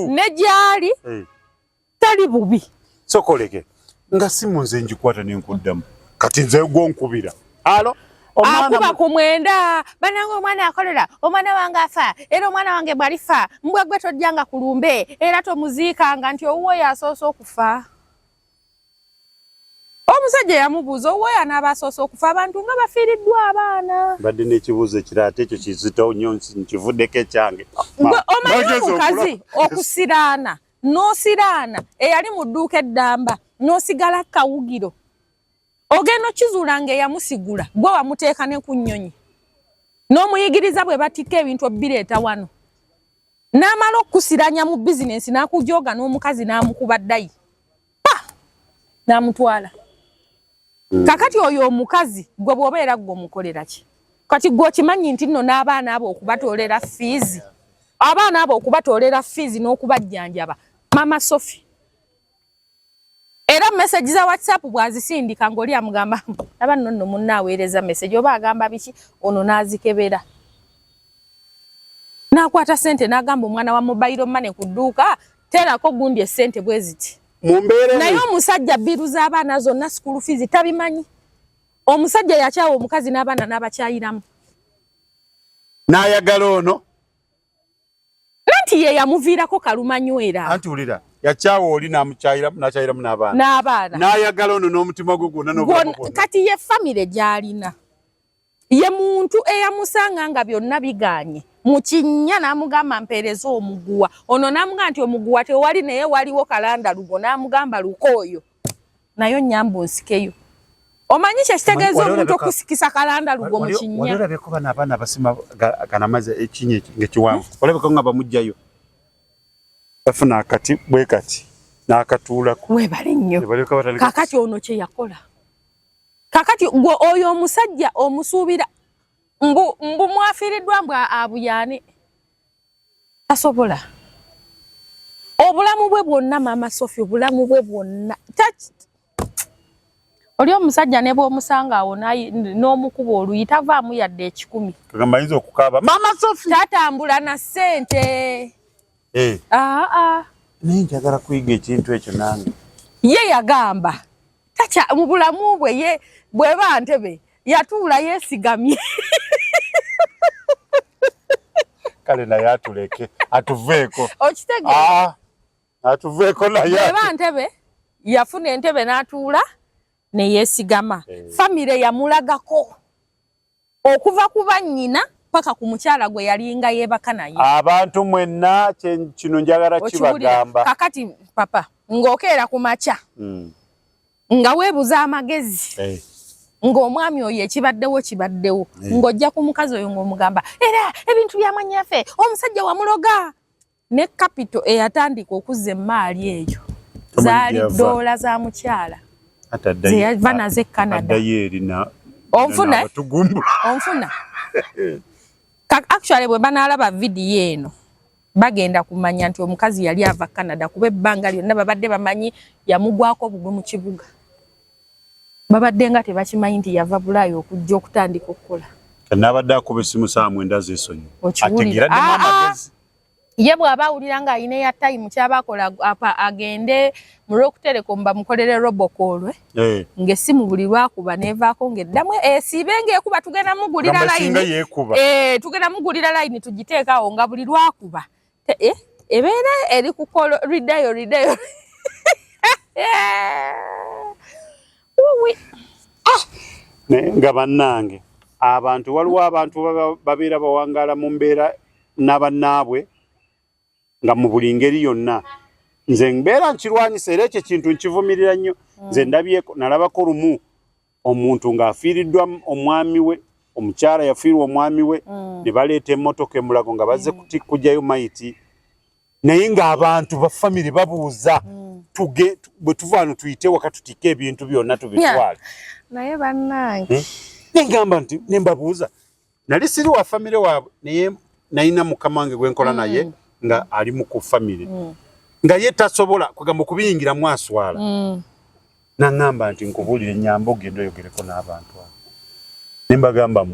nejali tali bubi sokoleke nga simu nze njikwata nenkuddamu kati nze gwonkubira alo akuba ku 9 banange omwana akolera omwana wange afa era omwana wange bwalifa mbwe gwe tojjanga kulumbe era tomuziikanga nti owuwo yasoose okufa omusajja yamubuuza owuwo yanaaba asoose okufa abantu nga bafiiriddwa abaana badde n'ekibuuzo ekirala ate ekyo kizito nnyo nkivuddeko ekyange omanyi omukazi okusiraana n'osiraana eyali mu dduuka eddamba n'osigala kawugiro ogenda okizuula ng'eyamusigula gwe wamuteeka ne ku nnyonyi n'omuyigiriza bwe batikka ebintu obireeta wano n'amala okukusiranya mu bizinensi n'akujooga n'omukazi n'amukuba ddayi n'amutwala kakati oyo omukazi gwe bw'obeera gwe omukolera ki kati gwe okimanyi nti nno n'abaana abo okubatoolera fiizi abaana abo okubatoolera fiizi n'okubajjanjaba mama Sophie era message za WhatsApp bwazisindika ng'oli amugamba aba nno munnaaweereza message oba agamba biki ono n'azikebera n'akwata ssente n'agamba omwana wa mobile money ku dduuka terako gundi essente bwe ziti naye omusajja bbiru z'abaana zonna school fees tabimanyi omusajja yakyawa omukazi n'abaana n'abakyayiramu n'ayagala ono nanti ye yamuviirako kalumanywera anti ulira yakyawa oli n'akyayiramu n'abaana n'ayagala ono n'omutima gwe gwonna kati ye famire gy'alina ye muntu eyamusanga nga byonna biganye mu kinnya n'amugamba mpeereza omuguwa ono n'amugamba nti omuguwa tewali naye waliwo kalanda lugo n'amugamba lukooyo nayo nnyambu nsikeyo omanyi kyekitegeeza omuntu okusikisa kalanda lugo mu kinnya walabeko bano abaana abasima kanamazi ekinnya ng'ekiwanvu olabeko nga bamugjayo bafuna akati bwe kati n'akatuulako weebale nnyo kakati ono kye yakola kakati gwe oyo omusajja omusuubira mbu mwafiiriddwa mbw abuyane asobola obulamu bwe bwonna mama Sophie obulamu bwe bwonna oli omusajja ne bw'omusanga awo n'omukuba oluyi tavaamu yadde 10 kagamba ayinza okukaaba mama Sophie tatambula na ssente naye njagala kuyiga ekintu ekyo nange ye yagamba mu bulamu bwe ye bweba Ntebe yatuula yeesigamye kale naye atuleke atuveeko okitegeera atuveeko naye bweba Ntebe yafuna entebe n'atuula ne yeesigama famire yamulagako okuva ku bannyina paka ku mukyala gwe yalinga yeebaka naye abantu mwenna kino njagala kibagamba kakati papa ng'okeera ku makya nga weebuza amagezi ng'omwami oyo ekibaddewo kibaddewo ng'ojja ku mukazi oyo ng'omugamba era ebintu byamanyaffe omusajja wamuloga ne kapito eyatandika okuzza emmaali eyo zaali ddoola za mukyala zeyava nazo e Canada onfuna actually bwe banaalaba vidiyo eno bagenda kumanya nti omukazi yali ava Canada kuba ebbanga lyonna babadde bamanyi yamugwako bugwe mu kibuga babadde nga tebakimanyi nti yava Bulaaya okujja okutandika okukola n'abadde akuba essimu saa 9 z'essonyi ategeeraddemu amagezi ye bw'aba awulira ng'alina eya time ky'abakola agende mu Rock Telecom bamukolere robokolwe ng'essimu buli lwakuba neevaako ng'eddamu esiibe ng'ekuba tugenda mugulira layini tugenda mugulira layini tugiteekaawo nga buli lwakuba ebeera eri ku ridayo nga bannange abantu waliwo abantu babeera bawangaala mu mbeera n'abannaabwe nga mu buli ngeri yonna nze mbeera nkirwanyisa era ekyo kintu nkivumirira nnyo nze ndabyeko nalabako lumu omuntu ng'afiiriddwa omwami we omukyala yafiirwa omwami we ne baleeta emmotoka emulago nga bazze kujjayo mayiti naye ng'abantu ba famire babuuza bwe tuva wano tuyite waka tutike ebintu byonna tubitwale naye bannange ngamba nti nembabuuza nali siri wa family waabwe naye nayina mukama wange gwenkola naye nga ali mu ku family nga ye tasobola kugamba kubiyingira mwaswala nangamba nti nkubulire nyambo gendo yogereko n'abantu abo nembagamba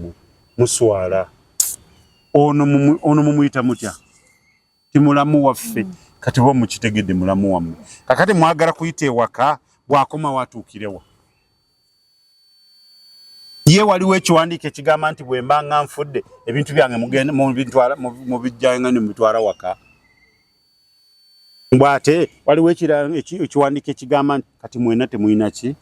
muswala ono mumuyita mutya timulamu waffe kati bo mukitegedde mulamu wammwe kakati mwagala kuyita ewaka bwakoma watuukirewa ye waliwo ekiwandiiko ekigamba nti bwe mbanga nfudde ebintu byange mu bijjanga ne mubitwala waka mbwate waliwo ekiwandiiko ekigamba nti kati mwena temuyina ki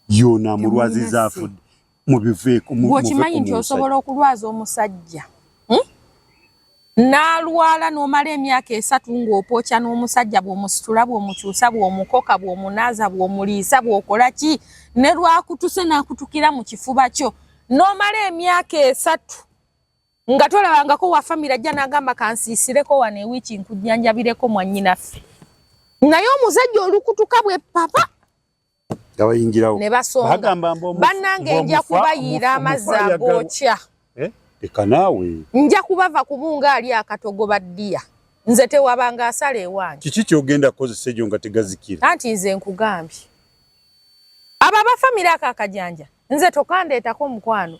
yona mulwaziza afudde mubiveeko bw'okimanyi nti osobola okulwaza omusajja n'alwala n'omala emyaka 3 ng'opookya n'omusajja bw'omusitula bw'omukyusa bw'omukoka bw'omunaaza bw'omuliisa bw'okola ki ne lwakutuse n'akutukira mu kifuba kyo n'omala emyaka 3 nga tolabangako wa famire ajja n'agamba kansiisireko wano ewiiki nkujjanjabireko mwannyinaffe naye omuzajja olukutuka bwe papa abayingirawo ne basonga bannange nja kubayiira amazzi agookya leka naawe nja kubava kubunga ali akatogo baddiya nze tewabanga asala ewange kiki kyogenda kukozesa egyo nga tegazikira anti nze nkugambye abo abafamire ako akajanja nze tokandeetako mukwano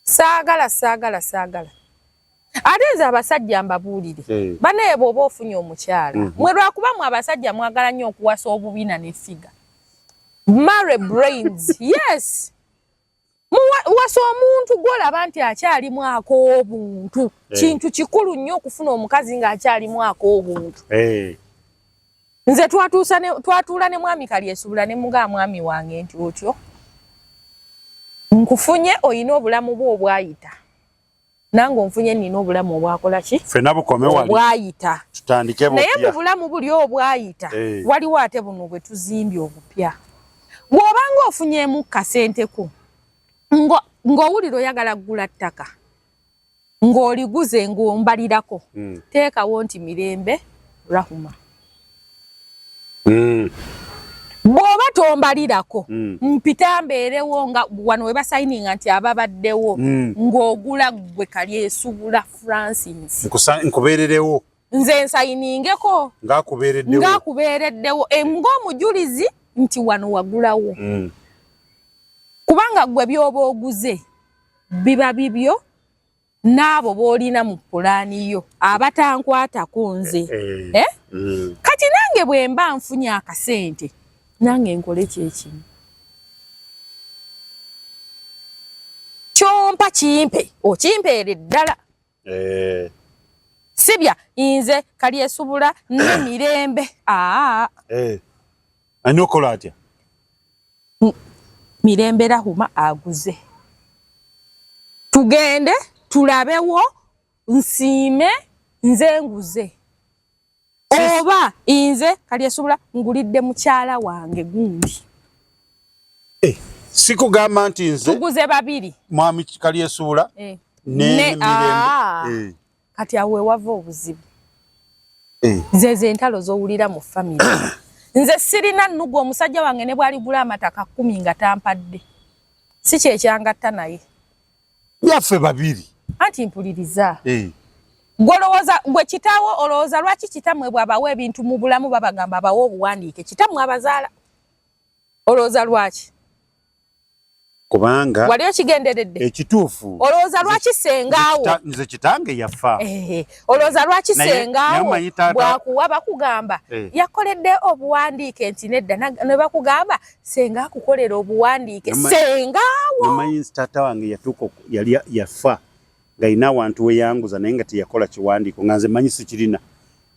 saagala ate nze abasajja mbabuulire banaye bw'oba ofunye omukyala mwe lwakuba mwe abasajja mwagala nnyo okuwasa obubina n'effiga marry brains yes wasa omuntu gwolaba nti akyalimu ak'obuntu kintu kikulu nnyo okufuna omukazi ng'akyalimu ak'obuntu nze twatuula ne mwami Kalyesuubula ne mugaa mwami wange nti otyo nkufunye oyina obulamu bwo obwayita nange onfunye nina obulamu obwakola ki ffenna bukome wali obwayita tutandike bupya naye mu bulamu buli obwayita waliwo ate buno bwe tuzimbye obupya bw'obanga ofunyemu kasenteko ng'owulira oyagala kugula ttaka ng'oliguze ng'ombalirako teekawo nti Mirembe Rahuma bw'oba tombalirako mpita mbeerewo nga wano we basayininga nti ababaddewo ng'ogula gwe Kalyesuubula Francis nkubeererewo nze nsayiningeko ng'akubeereddewo ng'omujulizi nti wano wagulawo kubanga gwe byoba oguze biba bibyo n'abo b'olina mu pulaani yo abatankwatako nze kati nange bwe mba nfunye akasente nange nkole kyekimu kyompa kimpe okimpeere ddala sibya nze Kalyesuubula ne Mirembe ani okola atya Mirembe Rahuma aguze tugende tulabewo nsiime nze nguze oba nze Kalyesuubula ngulidde mukyala wange gundi sikugamba nti nze tuguze babiri mwami Kalyesuubula ne Mirembe kati awe wava obuzibu nze entalo zowulira mu family nze sirina nnugu omusajja wange ne bwaligula amataka 10 nga tampadde si kyekyangatta naye byaffe babiri anti mpuliriza gwolowooza gwe kitaawo olowooza lwaki kitamwe bw'abawa ebintu mu bulamu babagamba abawa obuwandiike kitamwe abazaala olowooza lwaki kubanga wali okigenderedde ekituufu olowooza lwaki sengaawo nze kitange yafa olowooza lwaki sengaawo bwakuwa bakugamba yakoledde obuwandiike nti nedda ne bakugamba senga akukolera obuwandiike sengaawo namanyi taata wange yatuuka yali yafa nga ina awantu we yanguza naye nga teyakola kiwandiiko nga nze manyi sikirina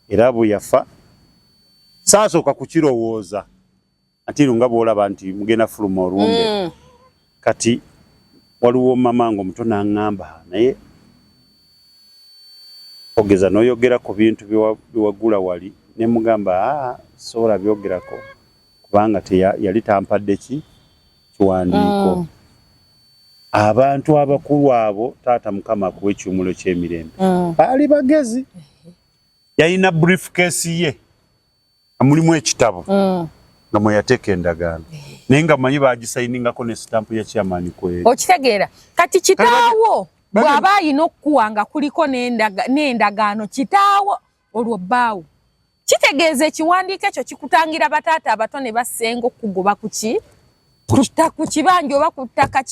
era bwe yafa saasooka kukirowooza ati nga bw'olaba nti mugenda fuluma olumbe kati waliwo mama ngo omuto n'aŋŋamba naye ogeza n'oyogera ku bintu biwagula wali ne mugamba sobola byogerako kubanga yali tampadde kiwandiiko abantu abakulu abo taata mukama akuwa ekiwumulo ky'emirembe baali bagezi yalina briefcase ye amulimu ekitabo nga mwe yateeka endagaano nenga manyi bagisayininga ko ne stamp ya chairman kwe okitegeera kati kitaawo bwaba ayina okuwanga kuliko n'endagaano kitaawo olwo bbaawo kitegeeza ekiwandiiko ekyo kikutangira bataata abato ne basenga okugoba ku kibanja oba ku ttaka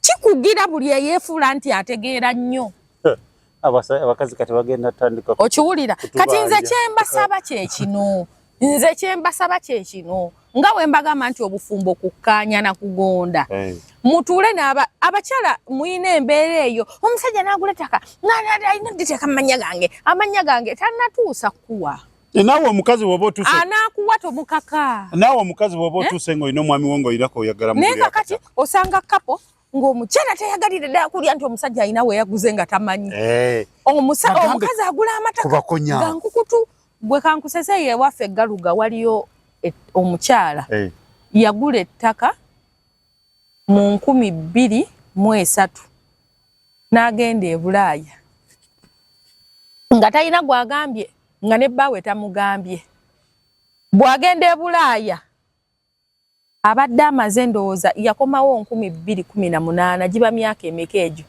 kikugira buli eyeefuula nti ategeera nnyo abakazi kati bagenda tandika okiwulira kati nze kyembasaba kye kino nga bwe mbagamba nti obufumbo kukkaanya na kugonda mutuule abakyala muyina embeera eyo omusajja n'agula ettaka alina diteeka amanya gange tannatuusa kuwa naawe omukazi bw'oba otuuse anaakuwa tomukaka naawe omukazi bw'oba otuuse ng'olina omwami wo ng'oyinako oyagala mu naye kakati osanga kapo ng'omukyala teyagalire ddala kulya nti omusajja alina we yaguze nga tamanyi omukazi agula amataka gankukutu bwe kankuseseeyo ewaffe eggaluga waliyo omukyala yagula ettaka mu 2023 n'agenda e Bulaaya nga talina gwagambye nga ne bbaawe tamugambye bw'agenda e Bulaaya abadde amaze ndowooza yakomawo 2018 giba myaka emeka egyo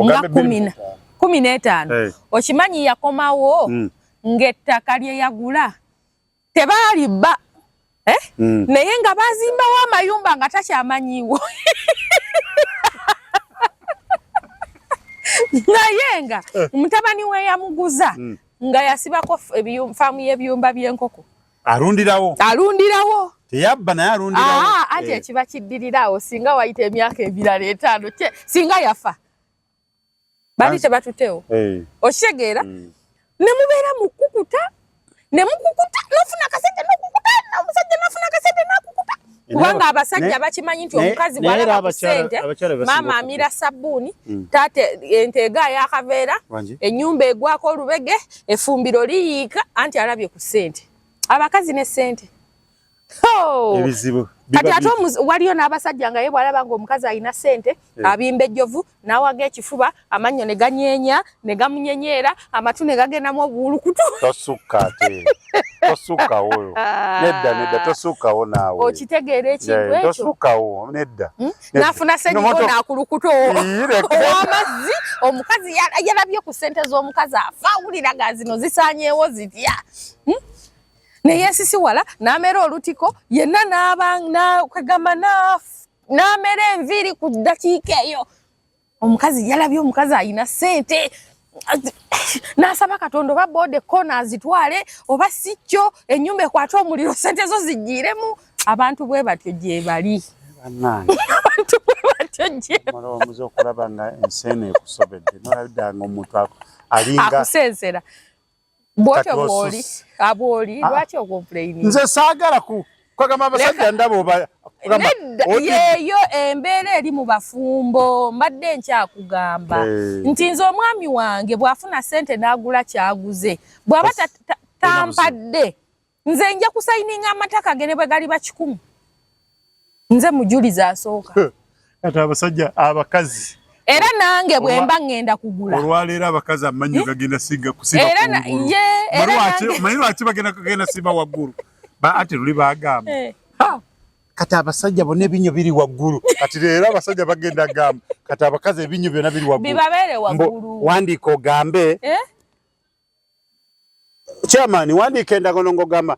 nga 15 okimanyi yakomawo ng'ettaka lye yagula tebaali bba naye nga bazimbawo amayumba nga takyamanyiwo naye nga mutabani we yamuguza nga yasibako faamu y'ebyumba by'enkoko alundirawo teyabba naye alundirawo anti ekiba kiddirirawo singa wayita emyaka ebirala 5 singa yafa bali tebatutewo okitegeera ne mubeera mukukuta nofuna akasente n'okukuta omusajja nafuna akasente n'akukuta kubanga abasajja bakimanyi nti omukazi bw'alaba ku ssente maama amira sabbuuni taate ente egaayo akaveera ennyumba egwako olubege efumbiro liyiika anti alabye ku ssente abakazi ne ssente ebizibu kati ate waliyo n'abasajja nga ye bw'alaba ng'omukazi alina ssente abimba ejjovu n'awaga ekifuba amannyo ne ganyeenya ne gamunyenyeera amatu ne gagendamu obuwulukutu tosukkawo nedda tosukkawo naawe okitegeera ekintu ekyo tosukkawo nedda n'afuna senyigo n'akulukuta ow'amazzi omukazi yalabye ku ssente z'omukazi afa awulira ga zino zisaanyeewo zitya neyesisiwala n'amera olutiko yenna n'akagamba n'amera enviiri ku ddakiika eyo omukazi yalabye omukazi alina ssente n'asaba Katonda oba boode kona azitwale oba si kyo ennyumba ekwate omuliro ssente zo zijjiiremu abantu bwe batyo gye bali abantu bwe batyo gye omuze okulaba nga enseene ekusobedde nolabidanga omuntu alinga akusensera bwotyo bwoli lwaki okomplaini nze saagala kwagamba abasajja ndaba yeeyo embeera eri mu bafumbo mbadde nkyakugamba nti nze omwami wange bw'afuna ssente n'agula kyaguze bw'aba tampadde nze nja kusayininga amataka ge ne bwe gali ba 100 nze mujulizi asooka ate abasajja abakazi era nange bwe mba ngenda kugula olwaleero abakazi amanyo gagenda kusiba manyi lwaki bagenda siba waggulu ate luli bagamba kati abasajja bonna ebinyo biri waggulu kati leero abasajja bagenda gamba kati abakazi ebinyo byonna biri waggulu bibabeere waggulu wandiika ogambe chairman wandiika endagaano ng'ogamba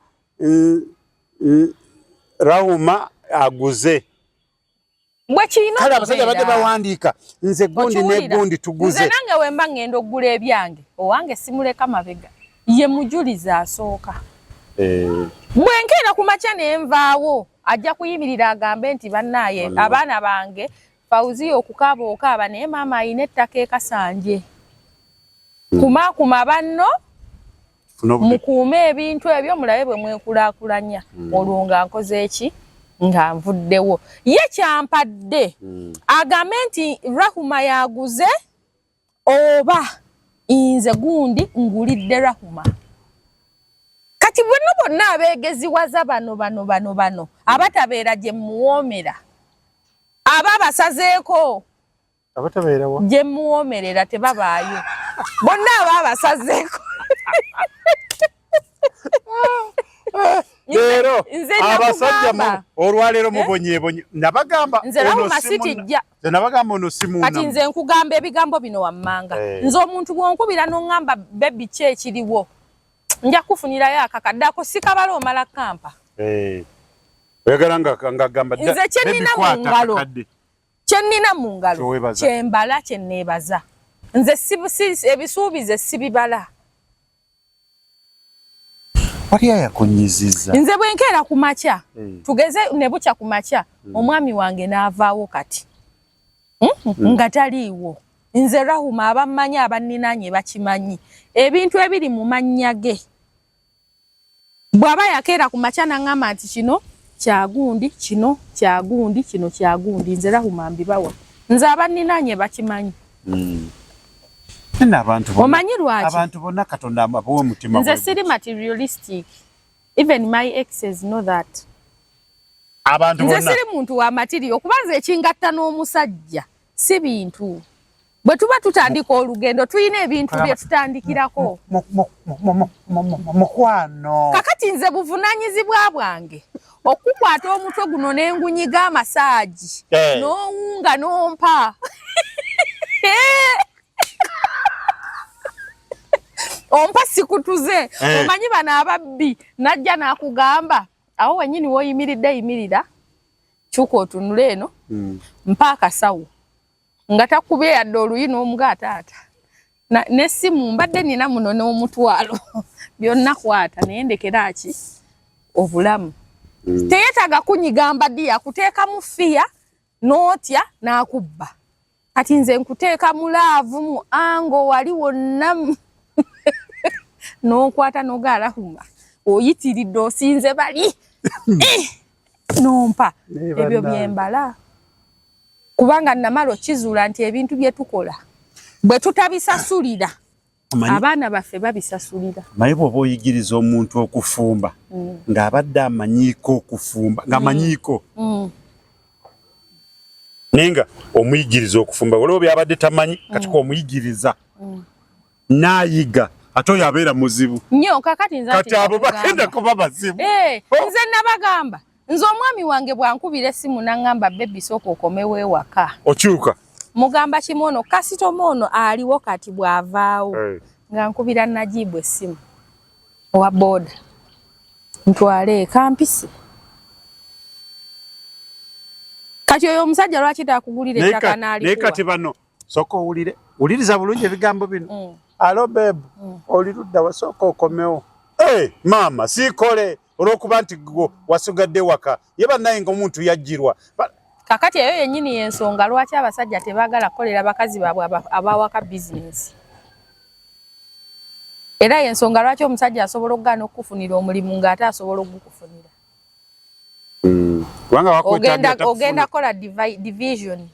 Rahuma aguze kale abasajja badde bawandiika nze gundi ne gundi tuguze nze nange wemba ngenda okugula ebyange owange simuleka mabega ye mujulizi asooka bwenkeera ku makya nenvaawo ajja kuyimirira agambe nti bannaaye abaana bange Fauzi okukaaba okaaba naye maama alina ettaka ekasanje kumaakuma banno mukuume ebintu ebyo mulabe bwe mwekulaakulanya olwo nga nkoze eki nga nvuddewo ye kyampadde agambe nti Rahuma yaguze oba nze gundi ngulidde Rahuma kati bonna abeegeziwaza bano abatabeera gye muwoomera aba basazeeko abatabeerawa gye muwoomerera tebabaayo bonna aba basazeeko leero olwaleero abasajja olwaleero mubonyebonye nabagamba nze Rahuma sitijja nabagamba ono simu kati nze nkugamba ebigambo bino wammanga nze omuntu bwonkubira n'ongamba bebi ki ekiriwo nja kufunirayo akakaddako sikabala omala kampa oyagala ngagamba nze kyennina mu ngalo kyembala kyenneebaza nze ebisuubize sibibala waliya yakunyiziza nze bwenkeera ku makya tugeze ne bukya ku makya omwami wange n'avaawo kati nga taliiwo nze Rahuma abammanyi abanninanye bakimanyi ebintu ebiri mu mannya ge bw'aba yakeera ku makya n'aŋŋamba nti kino kyagundi kino kyagundi kino kyagundi nze Rahuma mbibawa nze abanninanye bakimanyi omanyi lwaki abantu bonna Katonda abawa omutima nze siri materialistic even my exes know that abantu bonna nze siri muntu wa material okuba nze ekingatta n'omusajja si bintu bwe tuba tutandika olugendo tuyina ebintu bye tutandikirako mukwano kakati nze buvunaanyizibwa bwange okukwata omutwe guno n'engunyiga amasaaji n'owunga n'ompa ompa sikutuze omanyi bano ababbi najja n'akugamba awo wenyini woyimiridde kyuka otunula eno mpa akasawo nga takubye yadde oluyi n'omuga taata n'essimu mbadde nina muno n'omutwalo byonna kwata naye ndekera ki obulamu teyeetaaga kunyigamba ddi yakuteeka mu fiya n'otya n'akubba kati nze nkuteeka mu laavu mu ango wali wonna n'okwata n'oga Rahuma oyitiridde osinze bali nompa ebyo byembala kubanga namalo kizuula nti ebintu bye tukola bwe tutabisasulira abaana baffe babisasulira naye bw'oba oyigiriza omuntu okufumba ng'abadde amanyiiko okufumba ng'amanyiiko naye nga omuyigiriza okufumba waliwo byabadde tamanyi kati omuyigiriza n'ayiga ate oyo abeera muzibu nnyo kakati nze kati abo bagenda kuba bazibu nze nabagamba nze omwami wange bwankubira essimu n'aŋŋamba bebi sooka okomewo ewaka okyuka mugamba kimu ono kasitoma ono aliwo kati bw'avaawo nga nkubira Najibu essimu owa booda ntwale ekampisi kati oyo omusajja lwaki taakugulira ettaka n'alikuwa naye kati bano sooka owuliriza bulungi ebigambo bino alo bebu oli ludda wasooka okomewo maama siikole olw'okuba nti gwo wasugadde waka ye bannaye ng'omuntu yajjirwa kakati eyo yennyini y'ensonga lwaki abasajja tebaagala kukolera bakazi baabwe abawaka bizinesi era y'ensonga lwaki omusajja asobola okugaana okukufunira omulimu ng'ate asobola ogukufunira ogenda kola division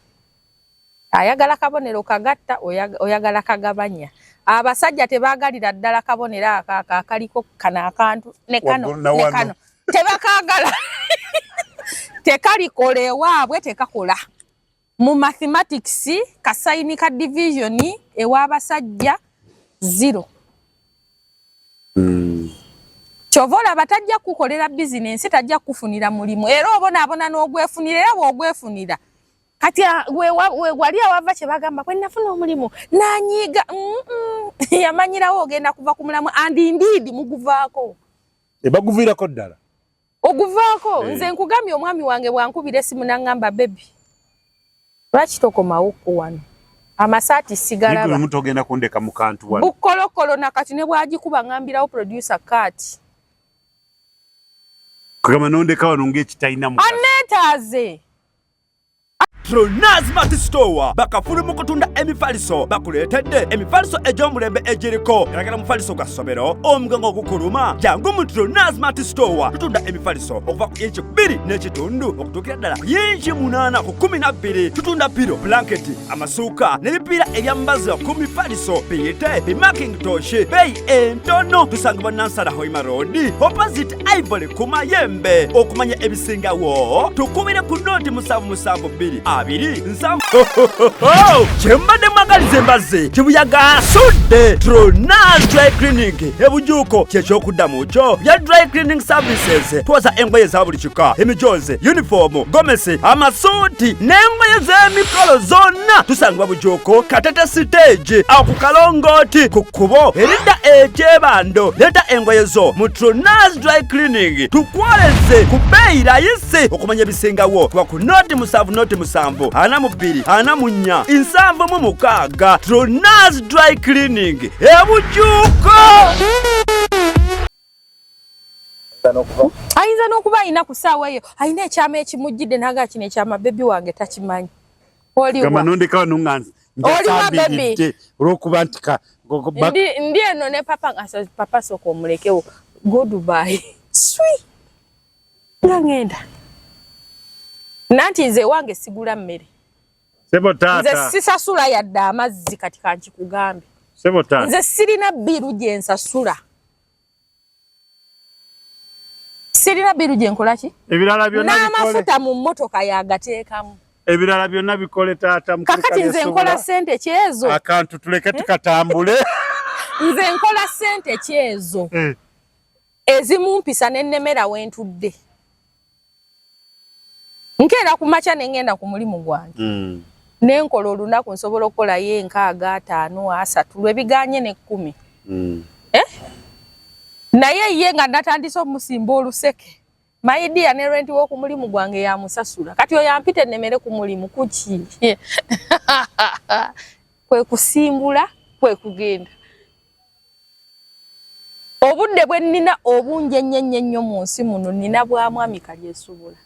ayagala kabonero kagatta oyagala kagabanya abasajja tebaagalira ddala kabonero akaliko kano akantu ne kano tebakaagala tekalikola ewaabwe tekakola mu mathematics kasayini ka division ew'abasajja 0 kyova olaba tajja kukolera bizinensi tajja kufunira mulimu era obonaabona n'ogwefunira era bw'ogwefunira kati wali awava kye bagamba kwe nafuna omulimu nanyiga yamanyirawo ogenda kuva ku mulamu andindiidi muguvaako ebaguviirako ddala oguvaako nze nkugambye omwami wange bwankubira essimu n'aŋŋamba bebi lwaki tokomawo ku wano amasaati sigalaba omuntu ogenda kundeka mu kantu wano bukkolokolo nakati ne bwagikuba ŋŋambirawo producer kaati kugamba nondeka wano ng'ekitalina mu anneetaaze Tronaz Mart Store bakafulu mu kutunda emifaliso bakuleetedde emifaliso egy'omulembe egiriko eragala mufaliso gwa ssomero omugango ogukuluma jangu mu Tronaz Mart Store tutunda emifaliso okuva ku inchi 2 n'ekitundu okutuukira ddala ku inchi 8 ku 12 tutunda piro blanketi amasuuka n'ebipiira ebyambaza ku mifaliso biyite bimakintosh beeyi entono tusangibwa Nansana Hoima Road opposite Ivory ku Mayembe okumanya ebisingawo tukubire ku noti 772 Chembade mwagalize mbaze kibuyaga asudde Tronaz Dry Cleaning ebujuko kyekyokudamu kyo bya dry cleaning services twaza engoye za buli kika emijoze uniform gomesi amasuuti n'engoye z'emikolo zonna tusangibwa bujuko Katete stage awo ku Kalongoti ku kkubo erida ekyebando leta engoye zo mu Tronaz Dry Cleaning tukwoleze ku bbeeyi rayisi okumanya ebisingawo kuba ku noti 7 ana mu 2 ana mu 4 7 mu 6 Tronaz Dry Cleaning ebujuko. Ayinza n'okuba ina ku ssaawa eyo ayina ekyama ekimujjidde naga kino ekyama bebi wange takimanyi. Oliwa kama nondeka wanunganzi oliwa bebi olwokuba nti ndi eno ne papa soko omulekewo goodbye sweet ngenda nanti nze wange sigula mmere sebo tata nze sisasula yadde amazzi kati kankikugambe sebo tata nze sirina biru gye nsasula sirina biru gye nkola ki ebirala byonna bikole n'amafuta mu mmotoka yagateekamu ebirala byonna bikole tata kakati nze nkola sente kyezo akantu tuleke tukatambule nze nkola sente kyezo ezimumpisa n'ennemera wentudde nkeera ku makya n'engenda ku mulimu gwange n'enkola olunaku nsobola okukolayo 6, 5, 3 lwebiganye ne 10 naye ye nga natandise omusimba oluseke maidia ne renti w'oku mulimu gwange ya musasula kati oyo yampita ennemere ku mulimu kuki kwe kusimbula kwe kugenda obudde bwe nnina obungi ennyo mu nsi muno nnina bwa mwami kalyesuubula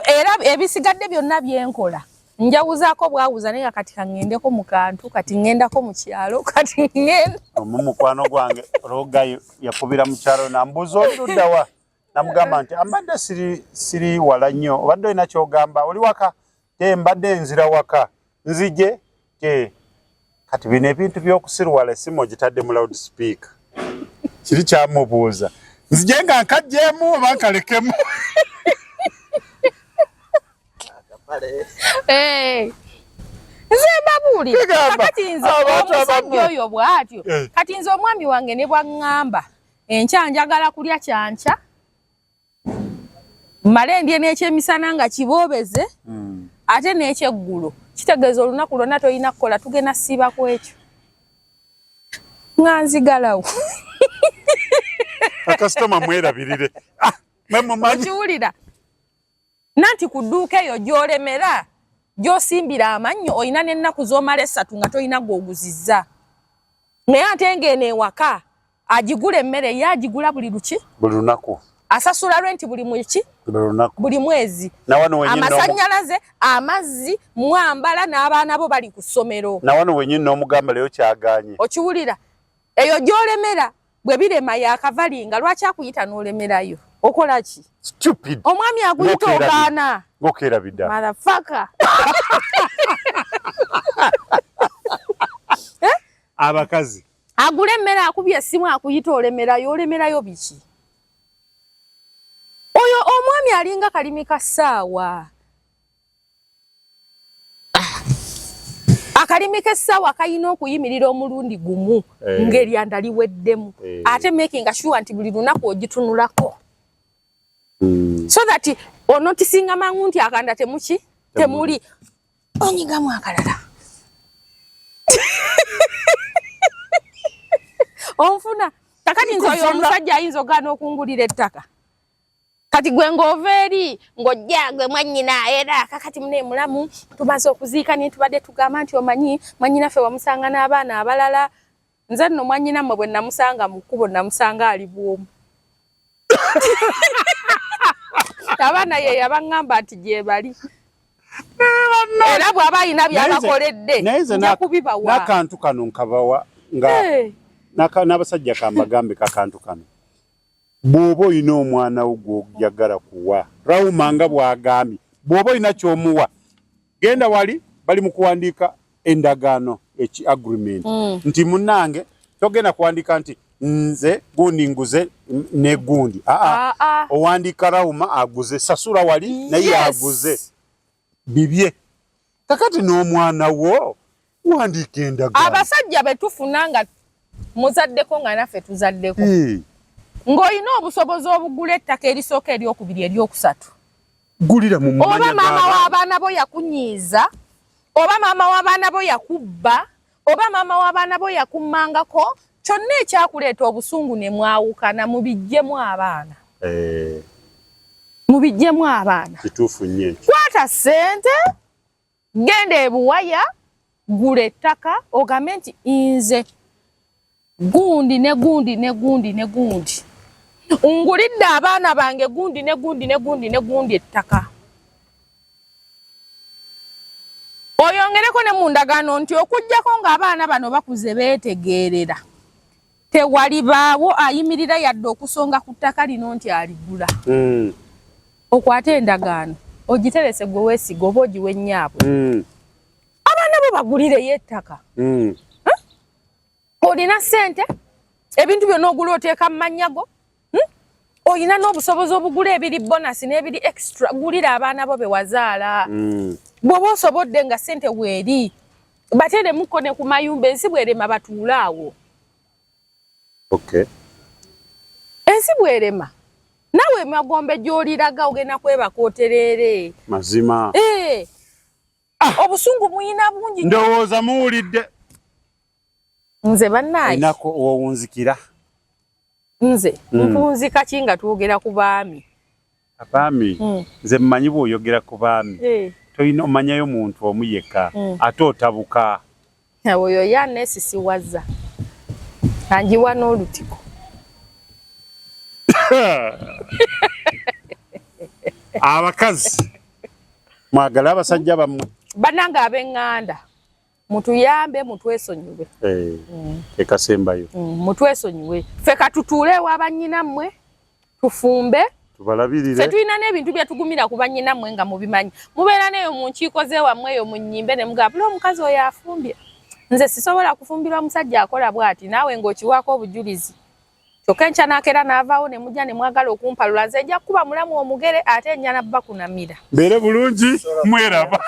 era ebisigadde byonna byenkola njawuzaako bwawuza naye kati kangendeko mu kantu kati ngendako mu kyalo kati ngenda omukwano gwange rogayo yakubira mu kyalo nambuza oluddawa namugamba nti ambadde siri wala nnyo obadde olina kyogamba oli waka mbadde nzira waka nzije kati bino ebintu by'okusirwala essimu ogitadde mu loudspeaker kiri kyamubuuza nzije nga nkajjeemu oba nkalekemu nze mbabuulira kati nze omusajja oyo bw'atyo kati nze omwami wange ne bwaŋŋamba enkya njagala kulya kyanca mmale ndye n'ekyemisana nga kiboobeze ate n'ekyeggulo kitegeeza olunaku lwonna tolina kukola tugenda siba ku ekyo nga nzigalawo akasitoma mwerabirire okiwulira nanti ku dduuka eyo gy'olemera gy'osimbira amannyo olina n'ennaku z'omala 3 nga tolina gw'oguzizza naye ate ng'eno ewaka agigula emmere ye agigula buli luki buli lunaku asasula renti buli mweki buli mwezi amasannyalaze amazzi mwambala n'abaana bo bali ku ssomero nawano wenyini n'omugamba leero kyaganye okiwulira eyo gy'olemera bwe birema yakavalinga lwaki akuyita n'olemerayo okola ki stupid omwami aguyita ogaana ngokera bidda motherfucker abakazi agula emmere akubye essimu akuyita olemerayo biki oyo omwami alinga kalimi ka ssaawa akalimi k'essaawa kayina okuyimirira omulundi gumu ng'eryanda liweddemu ate making sure nti buli lunaku ogitunulako so that onotisinga mangu nti akanda temuli onyigamu akalala onfuna kakati nze oyo omusajja ayinza ogaana okungulira ettaka kati gwe ng'oveeri ng'ojja gwe mwannyina era kakati mune mulamu tumaze okuziika ne tubadde tugamba nti omanyi mwannyinaffe wamusanga n'abaana abalala nze nno mwannyina mmwe bwe namusanga mu kkubo namusanga ali bwomu abaana ye yabaŋŋamba nti gye bali era bw'aba alina by'abakoledde nja kubibawa n'akantu kano nkabawa nga n'abasajja kambagambe kakantu kano bw'oba olina omwana wo gw'oyagala kuwa rawuma nga bw'agambye bw'oba olina ky'omuwa genda wali bali mu kuwandiika endagaano agreement nti munnange togenda kuwandiika nti nze gundi nguze ne gundi owandika Rawuma aguze Sasula wali naye aguze bibye kakati n'omwana wo wandika endagaano abasajja betufunanga muzaddeko nga naffe tuzaddeko ng'olina obusobozi obugula ettaka erisooka eryokubiri eryokusatu gulira mu oba maama w'abaana bo yakunyiiza oba maama w'abaana bo yakubba oba maama w'abaana bo yakummangako kyonna ekyakuleeta obusungu ne mwawukana mubijjemu abaana mubijjemu abaana kituufu nnyo kwata ssente genda ebuwaya gula ettaka ogambe nti nze gundi ne gundi ne gundi ne gundi ngulidde abaana bange gundi ne gundi ne gundi ne gundi ettaka oyongereko ne mu ndagaano nti okujjako ng'abaana bano bakuze beetegeerera tewali baawo ayimirira yadde okusonga ku ttaka lino nti aligula okwate endagaano ogiterese gwe weesiga oba ogiwa ennyaabwe abaana bo bagulireyo ettaka olina ssente ebintu byonna ogula oteeka mu mannya go olina n'obusobozi obugula ebiri bonasi n'ebiri extra gulira abaana bo be wazaala bw'oba osobodde nga ssente weeri bateremuko ne ku mayumba ensi bwerema batuule awo ensi bwerema nawe emagombe gy'oliraga ogenda kwebaka otereere mazima obusungu muyina bungi ndowooza muwulidde nze bannaayi inako owunzikira nze nkunzika ki nga twogera ku baami abaami nze mmanyi bw'oyogera ku baami toyina omanyayo muntu omu yekka ate otabuka oyo yanneesisiwaza anjiwa n'olutiko abakazi mwagala abasajja bammwe bannanga ab'eŋŋanda mutuyambe mutwesonyiwe ekasembayo mutwesonyiwe ffe katutuule ewa bannyinammwe tufumbe tubalabirire ffe tulina n'ebintu bye tugumira ku bannyinammwe nga mubimanyi mubeera neyo mu nkiiko z'ewammwe eyo mu nnyimbe ne mugamba omukazi oyo afumbye nze sisobola kufumbirwa musajja akola bw'ati naawe ng'okiwaako obujulizi kyokka enkya n'akeera n'avaawo ne mujja ne mwagala okumpalula nze ejja kuba mulamu omugere ate ennyana bba kunamira mbeere bulungi mweraba